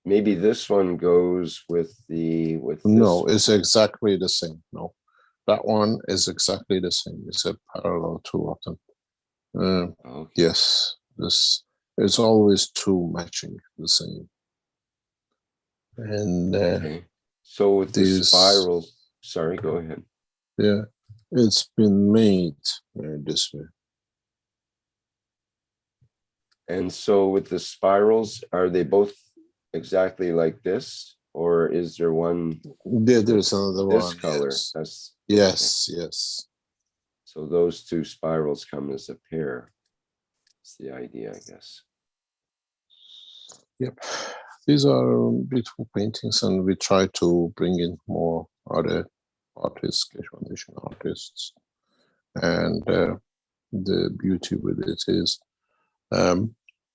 Maybe this one goes with this No, one. it's exactly the same. No, that one is exactly the same. It's a parallel two of them. Okay. Yes, this it's always two matching the same. And Okay. So with the these- spiral, sorry, go ahead. yeah, it's been made this way. And so with the spirals, are they both exactly like this, or is there one There's another this one. color? Yes. That's Yes, yes. so those two spirals come as a pair. That's the idea, I guess. Yep. These are beautiful paintings, and we try to bring in more other artists, Keshe Foundation artists. And the beauty with it is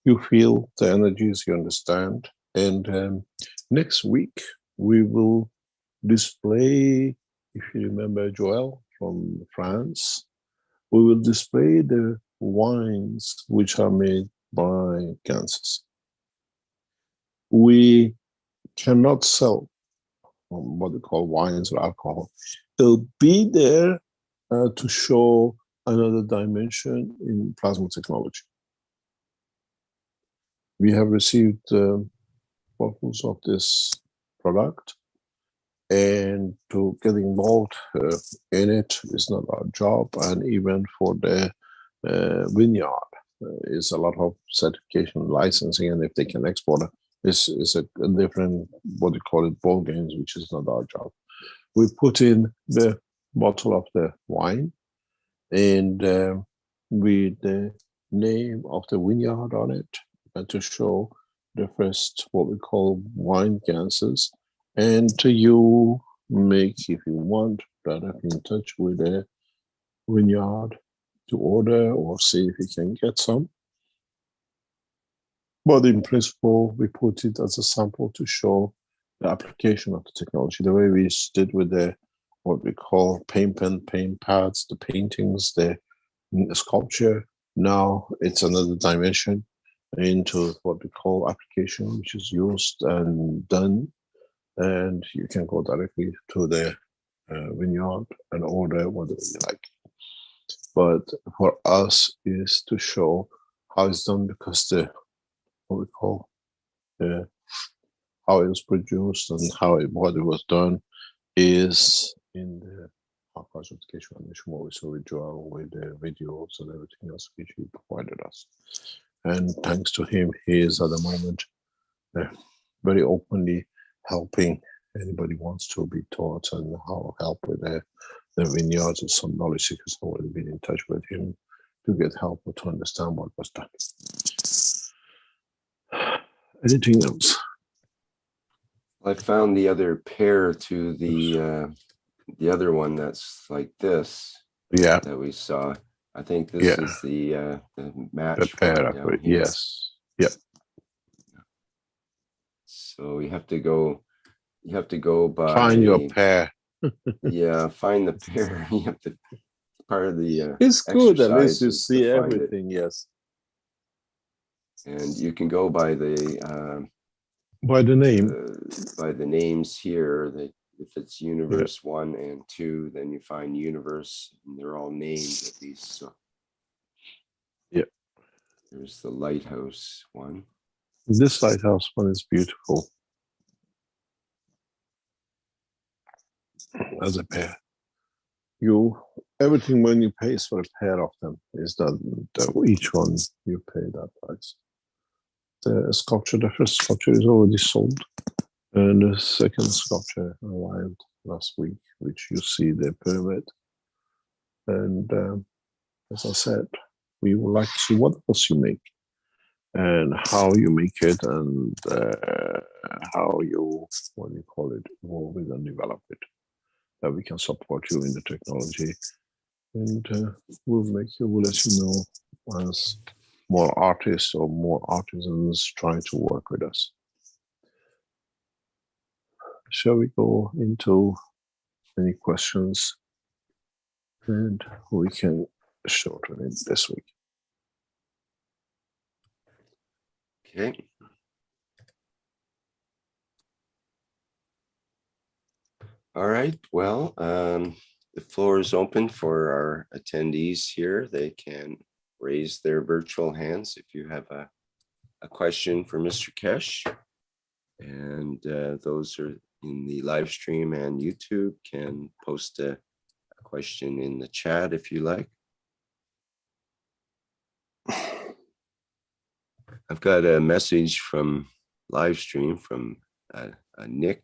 you feel the energies, you understand. And next week, we will display, if you remember Joel from France, we will display the wines which are made by Ganses. We cannot sell what they call wines or alcohol. It'll be there to show another dimension in plasma technology. We have received bottles of this product, and to get involved in it is not our job. And even for the vineyard, is a lot of certification, licensing, and if they can export it, this is a different, what they call it, ball games, which is not our job. We put in the bottle of the wine and with the name of the vineyard on it, and to show the first, what we call wine Ganses. And you make, if you want, directly in touch with the vineyard to order or see if you can get some. But in principle, we put it as a sample to show the application of the technology, the way we did with the what we call paint pen, paint pads, the paintings, the sculpture. Now it's another dimension into what we call application, which is used and done, and you can go directly to the vineyard and order whatever you like. But for us is to show how it's done, because the what we call how it was produced and what it was done is in the Archives of the Keshe Foundation, where we saw visual with the videos and everything else which he provided us. And thanks to him, he is at the moment very openly helping anybody wants to be taught and how help with the vineyards, and some knowledge seekers have already been in touch with him to get help or to understand what was done. Anything else? I found the other pair to the other one that's like this. Yeah. That we saw. I think this is the match. The pair, yes. Yep. So you have to go by. Find your pair. Yeah, find the pair. You have to part of the. It's good at least you see everything. Yes. And you can go by the name. By the names here. That if it's universe 1 and 2, then you find universe, and they're all named at least. So. Yeah. There's the lighthouse one. This lighthouse one is beautiful as a pair. Everything when you pay for a pair of them is that each one you pay that price. The sculpture, the first sculpture is already sold, and the second sculpture arrived last week, which you see the pyramid. And as I said, we would like to see what else you make and how you make it, and how you, evolve it and develop it, that we can support you in the technology, and we'll let you know as more artists or more artisans try to work with us. Shall we go into any questions, and we can shorten it this week? Okay. All right. Well, the floor is open for our attendees here. They can raise their virtual hands if you have a question for Mr. Keshe. And those are in the live stream and YouTube can post a question in the chat if you like. I've got a message from live stream from Nick,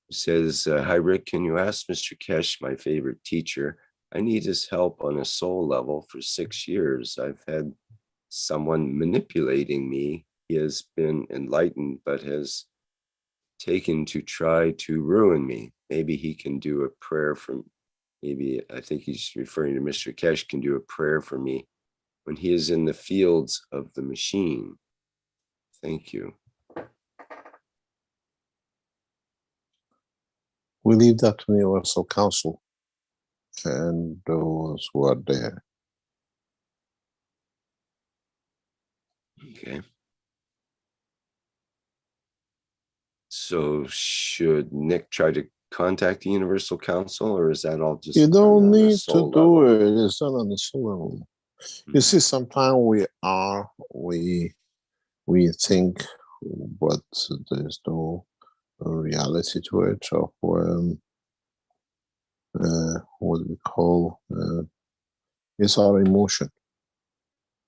who says, hi Rick, can you ask Mr. Keshe, my favorite teacher? I need his help on a soul level for 6 years. I've had someone manipulating me. He has been enlightened, but has taken to try to ruin me. Maybe he can do a prayer for, I think he's referring to Mr. Keshe, can do a prayer for me when he is in the fields of the machine. Thank you. We leave that to the Universal Council and those who are there. Okay. So should Nick try to contact the Universal Council, or is that all just? You don't need to do it. It's not on the soul level. You see, sometimes we think, but there's no reality to it of what we call it's our emotion,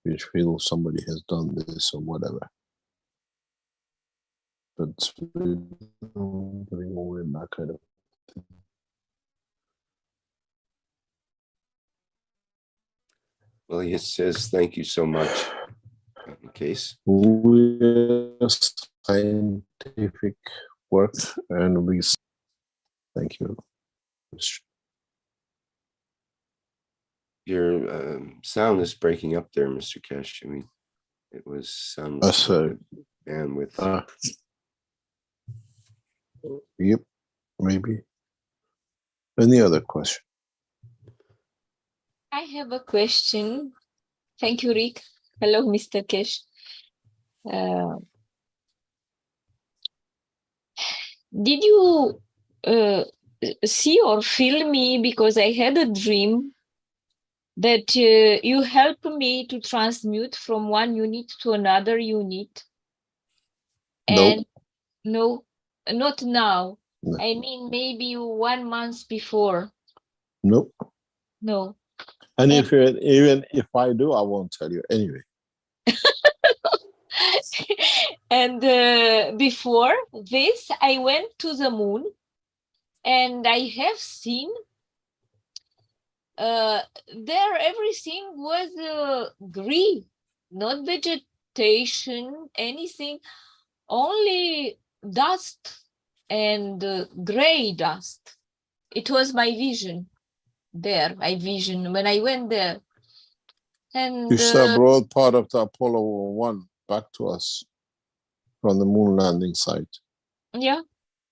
which feels somebody has done this or whatever. But we don't bring more in that kind of thing. Well, he says thank you so much. In case we're scientific work, and we thank you. Your sound is breaking up there, Mr. Keshe. I mean, it was sound bandwidth. Yep, maybe. Any other question? I have a question. Thank you, Rick. Hello, Mr. Kesh. Did you see or feel me? Because I had a dream that you helped me to transmute from one unit to another unit. And no, not now. No. I mean, maybe 1 month before. Nope. No. And even if I do, I won't tell you anyway. And before this, I went to the moon, and I have seen there everything was green, not vegetation, anything, only dust and gray dust. It was my vision there, my vision when I went there. And You should have brought part of the Apollo 1 back to us from the moon landing site. yeah.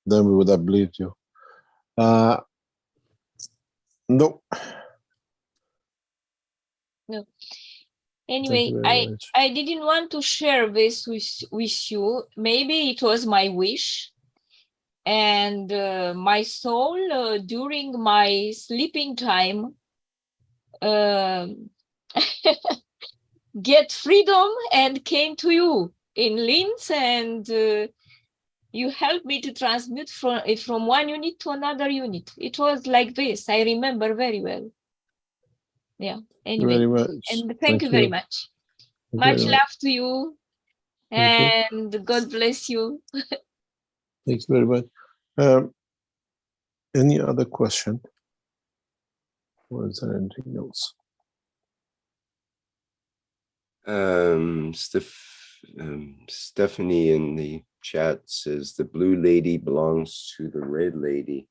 Then we would have believed you. No. No. Anyway, I didn't want to share this with you. Maybe it was my wish. And my soul, during my sleeping time, get freedom and came to you in Linz, and you helped me to transmute from one unit to another unit. It was like this. I remember very well. Yeah. Anyway, very much. And thank you very much. Much love to you, and God bless you. Thanks very much. Any other question? Or is there anything else? Stephanie in the chat says the blue lady belongs to the red lady.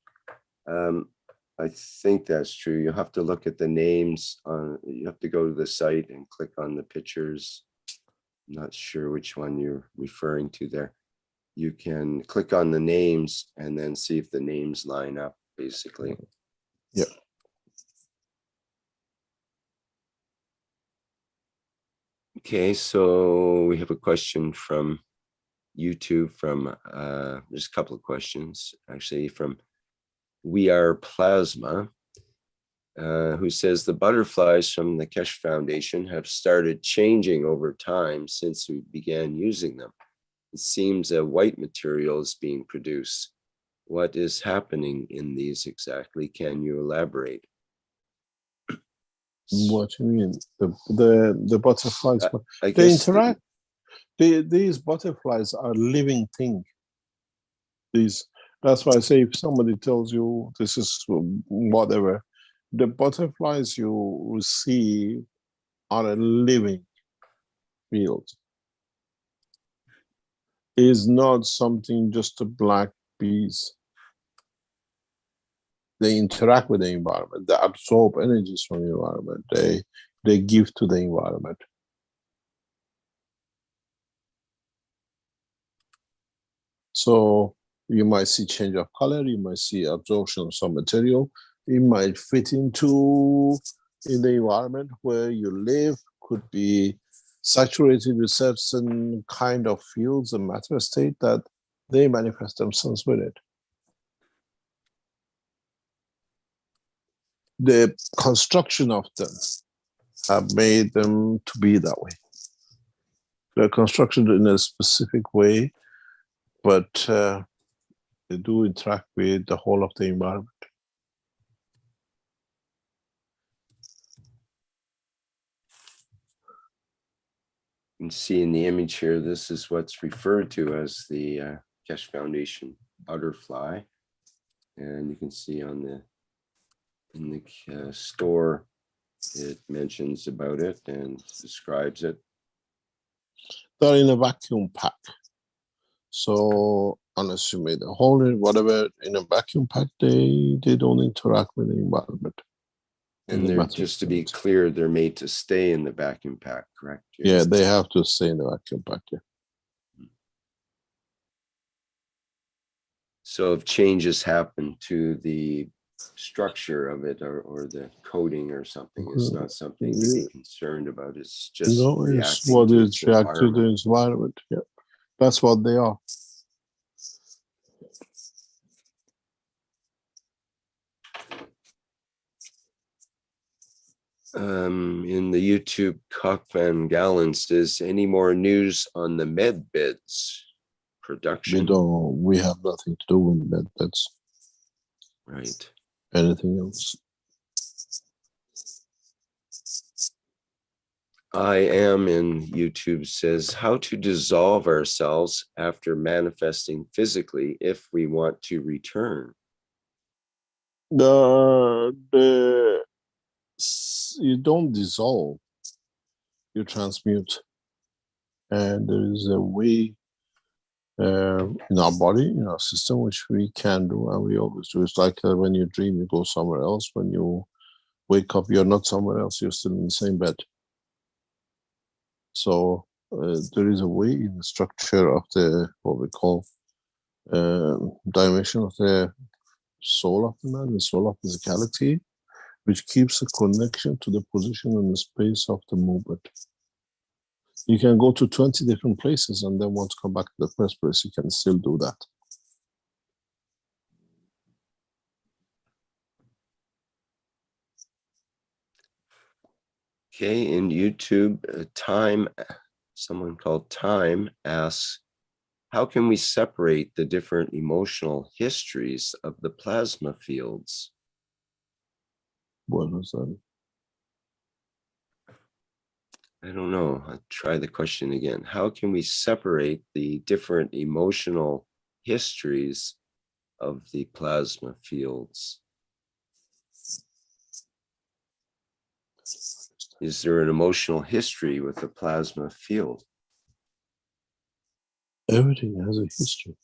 I think that's true. You have to look at the names you have to go to the site and click on the pictures. I'm not sure which one you're referring to there. You can click on the names and then see if the names line up, basically. Yeah. Okay, so we have a question from YouTube from, there's a couple of questions actually from We Are Plasma, who says the butterflies from the Keshe Foundation have started changing over time since we began using them. It seems a white material is being produced. What is happening in these exactly? Can you elaborate? What do you mean? The butterflies, I they guess interact. These butterflies are living things. That's why I say if somebody tells you this is whatever, the butterflies you see are a living field. Is not something just a black bees. They interact with the environment. They absorb energies from the environment. They give to the environment. So you might see change of color. You might see absorption of some material. It might fit into in the environment where you live. Could be saturated with certain kind of fields and matter state that they manifest themselves with it. The construction of them have made them to be that way. They're constructed in a specific way, but they do interact with the whole of the environment. You can see in the image here, this is what's referred to as the Keshe Foundation butterfly. And you can see on in the store, it mentions about it and describes it. They're in a vacuum pack. So unless you made a hole in whatever in a vacuum pack, they don't interact with the environment. And they're, just to be clear, they're made to stay in the vacuum pack, correct? Yeah, they have to stay in the vacuum pack, yeah. So if changes happen to the structure of it or the coding or something, it's not something to be concerned about. It's just No, it's reacting what to is its react to the environment. environment. Yeah, that's what they are. In the YouTube, Cock Van Galen says, any more news on the med beds production? We have nothing to do with that. That's Right. anything else. I am in YouTube says, how to dissolve ourselves after manifesting physically if we want to return. You don't dissolve, you transmute. And there is a way in our body, in our system, which we can do, and we always do. It's like when you dream, you go somewhere else. When you wake up, you're not somewhere else, you're still in the same bed. So there is a way in the structure of the, what we call dimension of the soul of the man, the soul of physicality, which keeps a connection to the position and the space of the movement. You can go to 20 different places and then want to come back to the first place, you can still do that. Okay, in YouTube, someone called Time asks, how can we separate the different emotional histories of the plasma fields? What was that? I don't know. I'll try the question again. How can we separate the different emotional histories of the plasma fields? Is there an emotional history with the plasma field? Everything has a history.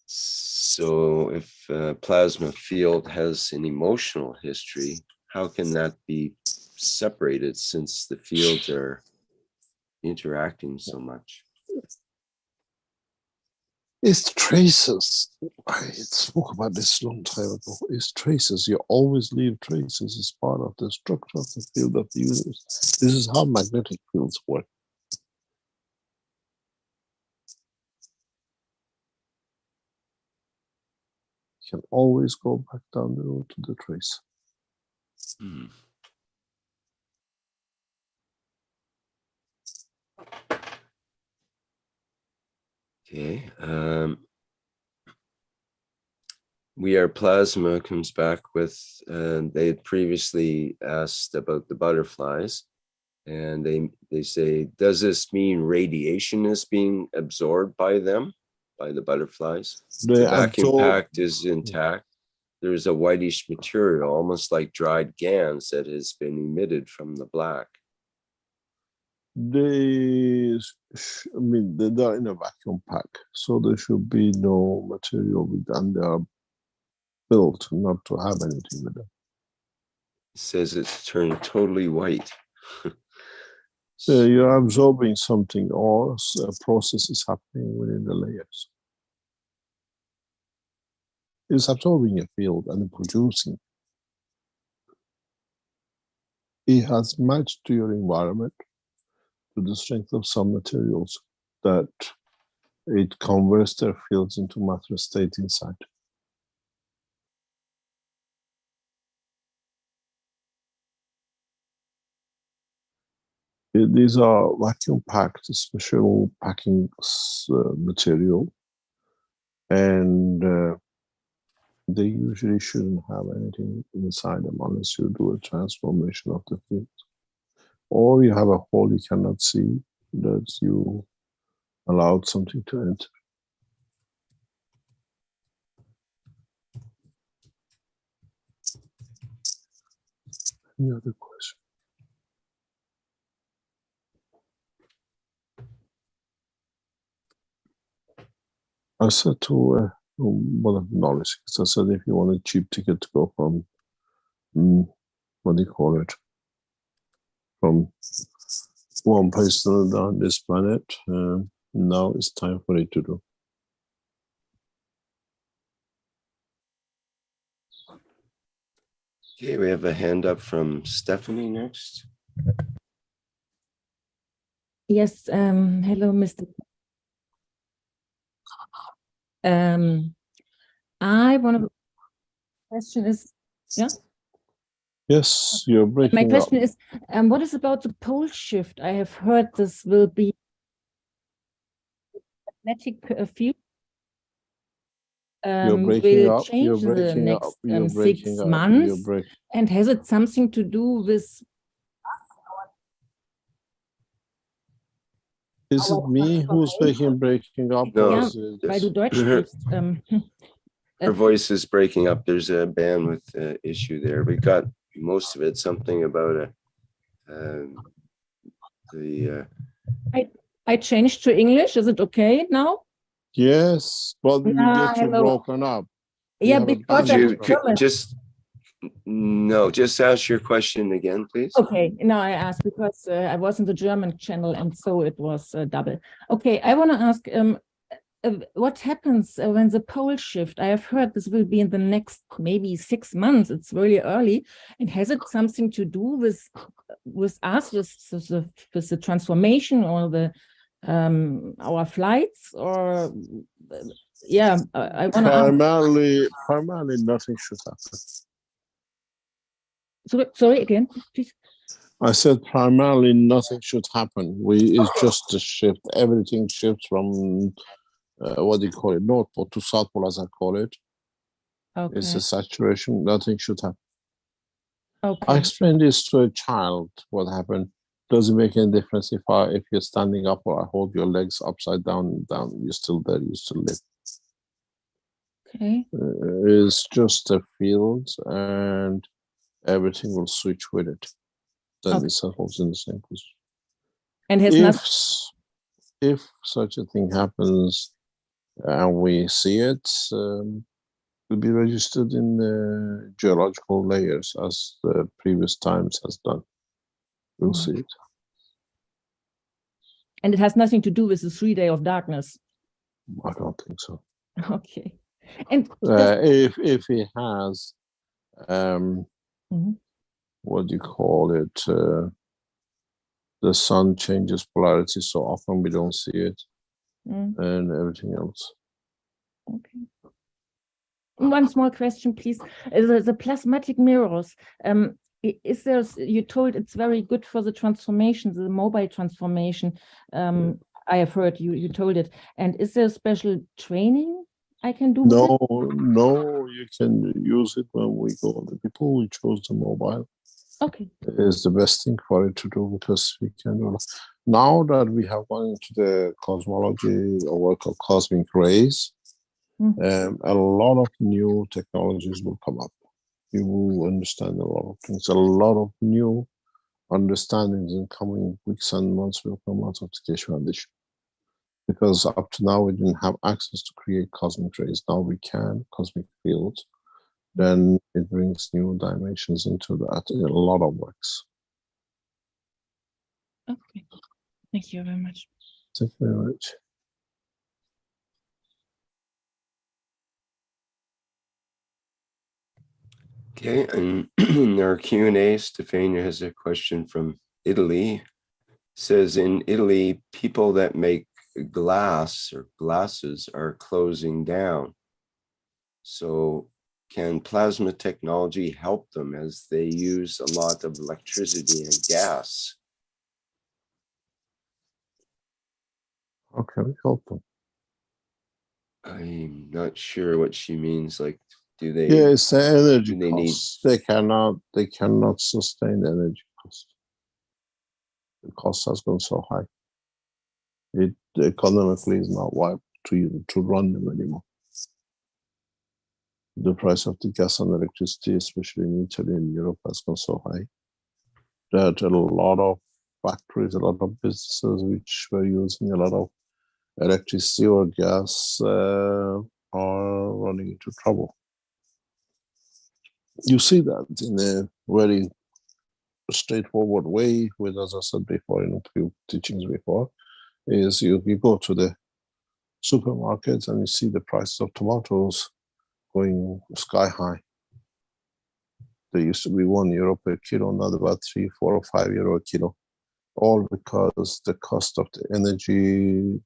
So if a plasma field has an emotional history, how can that be separated since the fields are interacting so much? It's traces. I spoke about this a long time ago. It's traces. You always leave traces as part of the structure of the field of the universe. This is how magnetic fields work. You can always go back down the road to the trace. Hmm. Okay. We Are Plasma comes back with, they had previously asked about the butterflies, and they say, does this mean radiation is being absorbed by them, by the butterflies? They The vacuum absorb. pact is intact. There's a whitish material, almost like dried GANs, that has been emitted from the black. They are in a vacuum pack, so there should be no material with them. They are built not to have anything with them. It says it's turned totally white. You're absorbing something, or a process is happening within the layers. It's absorbing a field and producing. It has matched to your environment, to the strength of some materials, that it converts their fields into matter state inside. These are vacuum packed, special packing material, and they usually shouldn't have anything inside them unless you do a transformation of the field. Or you have a hole you cannot see that you allowed something to enter. Any other question? I said to one of the knowledge, I said, if you want a cheap ticket to go from, what do you call it? From one place to another on this planet. Now it's time for it to do. Okay, we have a hand up from Stephanie next. Yes, hello, Mr. I want to question is, yeah? Yes, you're breaking My up. question is, what is about the pole shift? I have heard this will be magnetic field You're will change the breaking up. next You're 6 breaking up. months. And has it something to do with? Is it me who's breaking up? No, Ja, it... weil du Deutsch sprichst. Her voice is breaking up. There's a bandwidth issue there. We got most of it. Something about I changed to English. Is it okay now? Yes, but we get you broken up. Yeah, because just ask your question again, please. Okay, now I asked because I was in the German channel and so it was double. Okay, I want to ask what happens when the pole shift? I have heard this will be in the next maybe 6 months. It's really early. And has it something to do with us, with the transformation or the our flights, or yeah, I want to primarily nothing should happen. Sorry again, please. I said primarily nothing should happen. It's just a shift. Everything shifts from what do you call it, North Pole to South Pole, as I call it. Okay. It's a saturation. Nothing should happen. Okay. I explained this to a child. What happened? Doesn't make any difference if you're standing up or I hold your legs upside down. You're still there. You still live. Okay. It's just a field, and everything will switch with it. Then it settles in the same position. And if such a thing happens and we see it, will be registered in the geological layers as the previous times has done. We'll see it. And it has nothing to do with the 3 days of darkness? I don't think so. Okay. And if it has, what do you call it? The sun changes polarity so often we don't see it, and everything else. Okay. One small question, please. The plasmatic mirrors. Is there? You told it's very good for the transformation, the mobile transformation. I have heard you told it. And is there special training I can do? No. You can use it when we go. The people who chose the mobile. Okay. Is the best thing for it to do, because we can do. Now that we have gone into the cosmology or what we call cosmic rays, a lot of new technologies will come up. You will understand a lot of things. A lot of new understandings in coming weeks and months will come out of the Keshe Foundation. Because up to now we didn't have access to create cosmic rays. Now we can, cosmic fields. Then it brings new dimensions into that in a lot of works. Okay. Thank you very much. Thank you very much. Okay, and in our Q&A, Stefania has a question from Italy. It says, in Italy, people that make glass or glasses are closing down. So can plasma technology help them as they use a lot of electricity and gas? How can we help them? I'm not sure what she means. Like, do they? Yeah, it's the energy costs. They cannot sustain the energy cost. The cost has gone so high. It economically is not viable to run them anymore. The price of the gas and electricity, especially in Italy and Europe, has gone so high that a lot of factories, a lot of businesses which were using a lot of electricity or gas are running into trouble. You see that in a very straightforward way, with, as I said before in a few teachings before, is you go to the supermarkets and you see the prices of tomatoes going sky high. They used to be €1 per kilo, now about 3, 4, or €5 a kilo. All because the cost of the energy,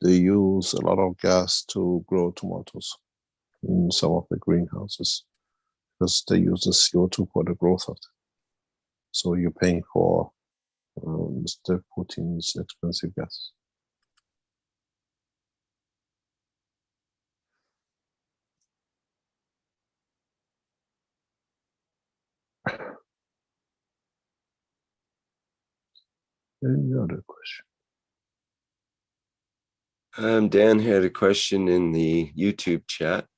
they use a lot of gas to grow tomatoes in some of the greenhouses, because they use the CO2 for the growth of them. So you're paying for the Putin's expensive gas. Any other question? Dan had a question in the YouTube chat.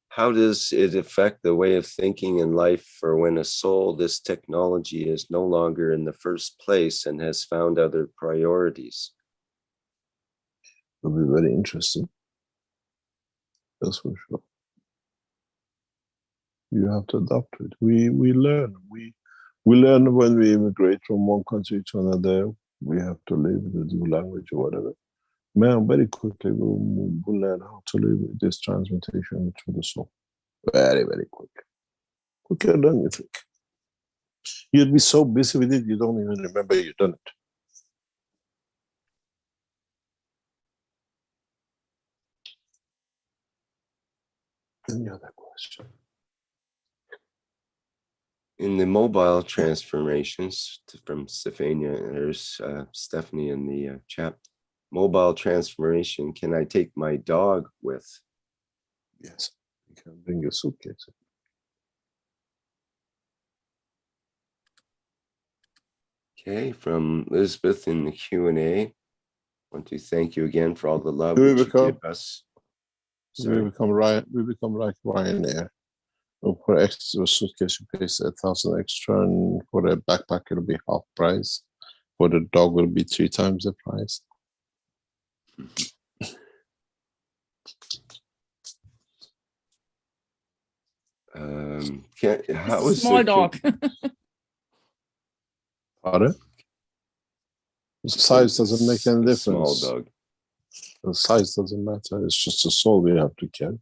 How does it affect the way of thinking in life for when a soul, this technology, is no longer in the first place and has found other priorities? It'll be very interesting. That's for sure. You have to adapt to it. We learn. We learn when we immigrate from one country to another. We have to live with a new language or whatever. Man, very quickly we'll learn how to live with this transmutation through the soul. Very, very quick. Quicker than you think. You'll be so busy with it, you don't even remember you've done it. Any other question? In the mobile transformations from Stephania, there's Stephanie in the chat. Mobile transformation, can I take my dog with? Yes, you can bring your suitcase. Okay, from Elizabeth in the Q&A. I want to thank you again for all the love We that you become- give us. We become like Ryanair. For extra suitcase, you pay 1,000 extra, and for a backpack, it'll be half price. For the dog, will be 3 times the price. How is Small dog. Pardon? The size doesn't make any difference. Small dog. The size doesn't matter. It's just the soul we have to carry.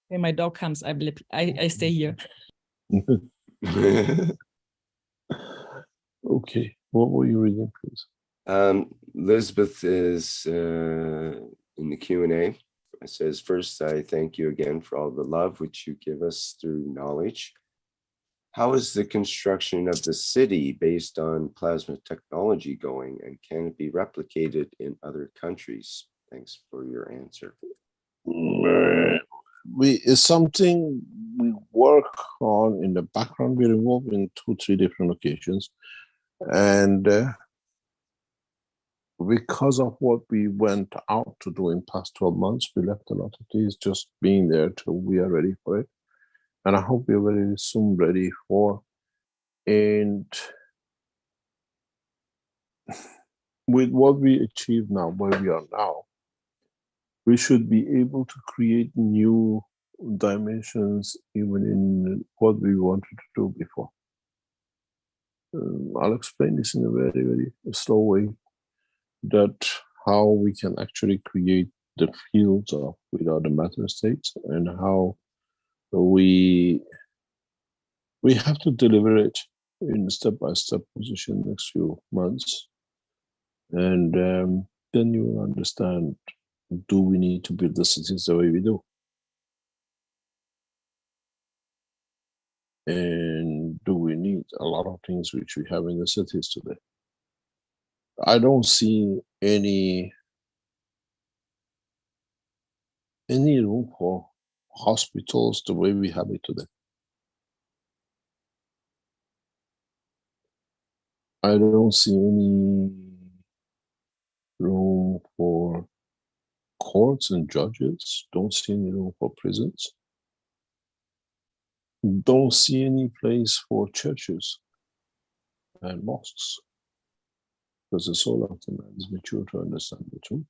When my dog comes, I stay here. Okay, what were you reading, please? Elizabeth is in the Q&A. It says, first, I thank you again for all the love which you give us through knowledge. How is the construction of the city based on plasma technology going, and can it be replicated in other countries? Thanks for your answer. It's something we work on in the background. We're involved in 2, 3 different locations. And because of what we went out to do in past 12 months, we left a lot of these just being there till we are ready for it. And I hope we're very soon ready for. And with what we achieve now, where we are now, we should be able to create new dimensions even in what we wanted to do before. I'll explain this in a very, very slow way, that how we can actually create the fields of without the matter states, and how we have to deliver it in a step-by-step position next few months. And then you will understand, do we need to build the cities the way we do? And do we need a lot of things which we have in the cities today? I don't see any room for hospitals the way we have it today. I don't see any room for courts and judges. Don't see any room for prisons. Don't see any place for churches and mosques, because the soul of the man is mature to understand the truth.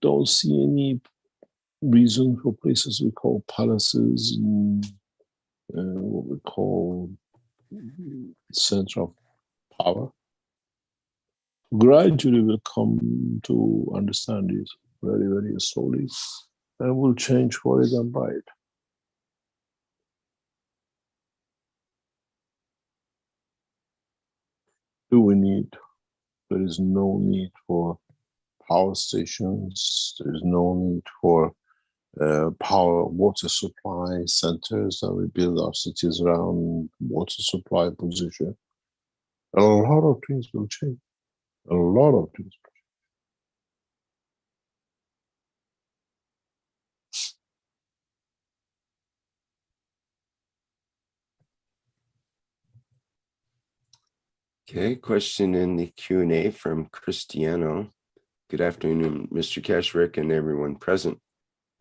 Don't see any reason for places we call palaces and what we call center of power. Gradually will come to understand this very, very slowly, and will change for it and by it. Do we need? There is no need for power stations. There is no need for power water supply centers that we build our cities around water supply position. A lot of things will change. A lot of things. Okay, question in the Q&A from Cristiano. Good afternoon, Mr. Keshrick and everyone present.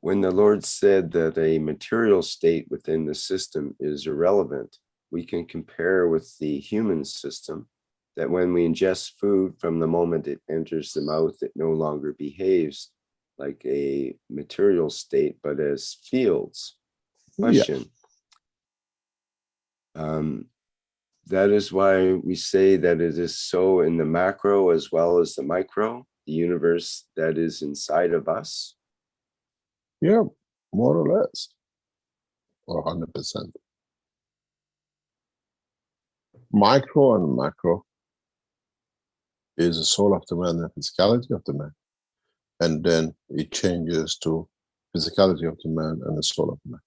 When the Lord said that a material state within the system is irrelevant, we can compare with the human system, that when we ingest food, from the moment it enters the mouth, it no longer behaves like a material state, but as fields. Question. That is why we say that it is so in the macro as well as the micro, the universe that is inside of us. Yeah, more or less, or 100%. Micro and macro is the soul of the man and physicality of the man. And then it changes to physicality of the man and the soul of the man,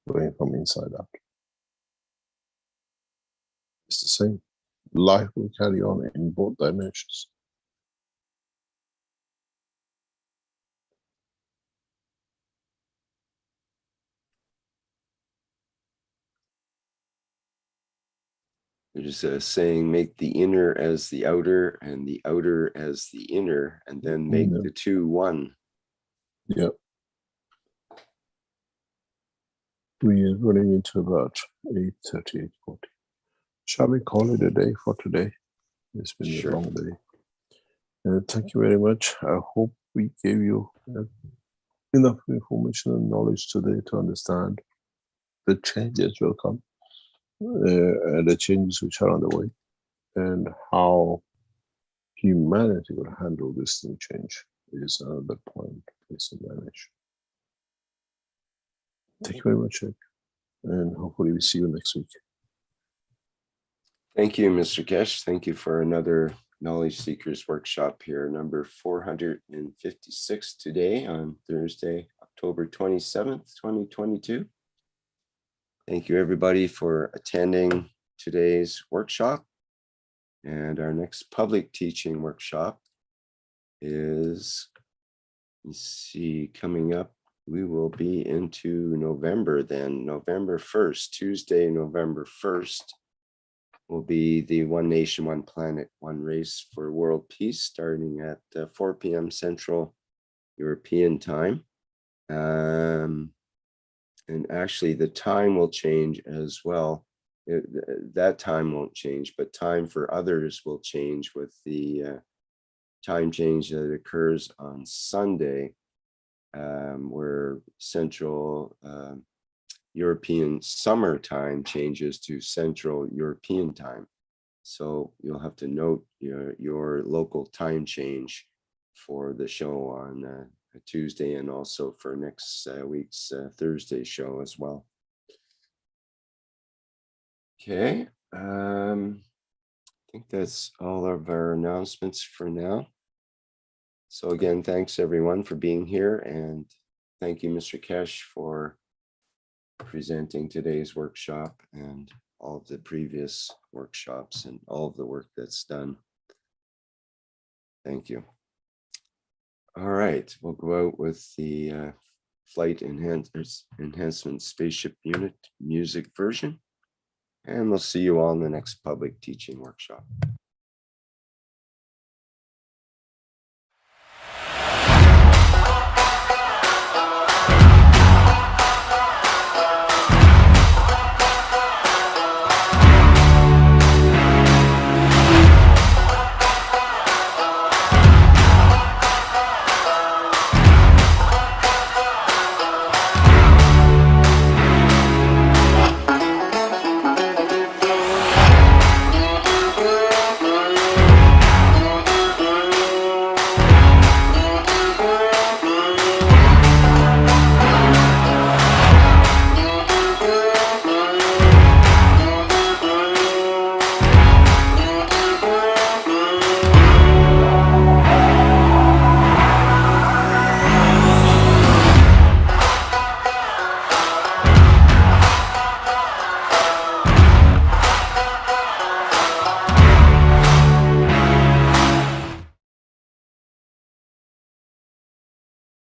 going from inside out. It's the same. Life will carry on in both dimensions. There's a saying, make the inner as the outer and the outer as the inner, and then make the two one. Yep. We are running into about 8:30, 8:40. Shall we call it a day for today? It's been a long day. Thank you very much. I hope we gave you enough information and knowledge today to understand the changes will come, the changes which are on the way, and how humanity will handle this new change is another point to manage. Thank you very much, Ed, and hopefully we see you next week. Thank you, Mr. Kesh. Thank you for another Knowledge Seekers workshop here, number 456 today on Thursday, October 27th, 2022. Thank you, everybody, for attending today's workshop. And our next public teaching workshop is, let's see, coming up. We will be into November then, November 1st, Tuesday, November 1st. Will be the One Nation, One Planet, One Race for World Peace, starting at 4 p.m. Central European Time. And actually, the time will change as well. That time won't change, but time for others will change with the time change that occurs on Sunday, where Central European summer time changes to Central European time. So you'll have to note your local time change for the show on a Tuesday, and also for next week's Thursday show as well. Okay, I think that's all of our announcements for now. So again, thanks everyone for being here, and thank you, Mr. Kesh, for presenting today's workshop and all of the previous workshops and all of the work that's done. Thank you. All right, we'll go out with the Flight Enhancement Spaceship Unit music version, and we'll see you all in the next public teaching workshop.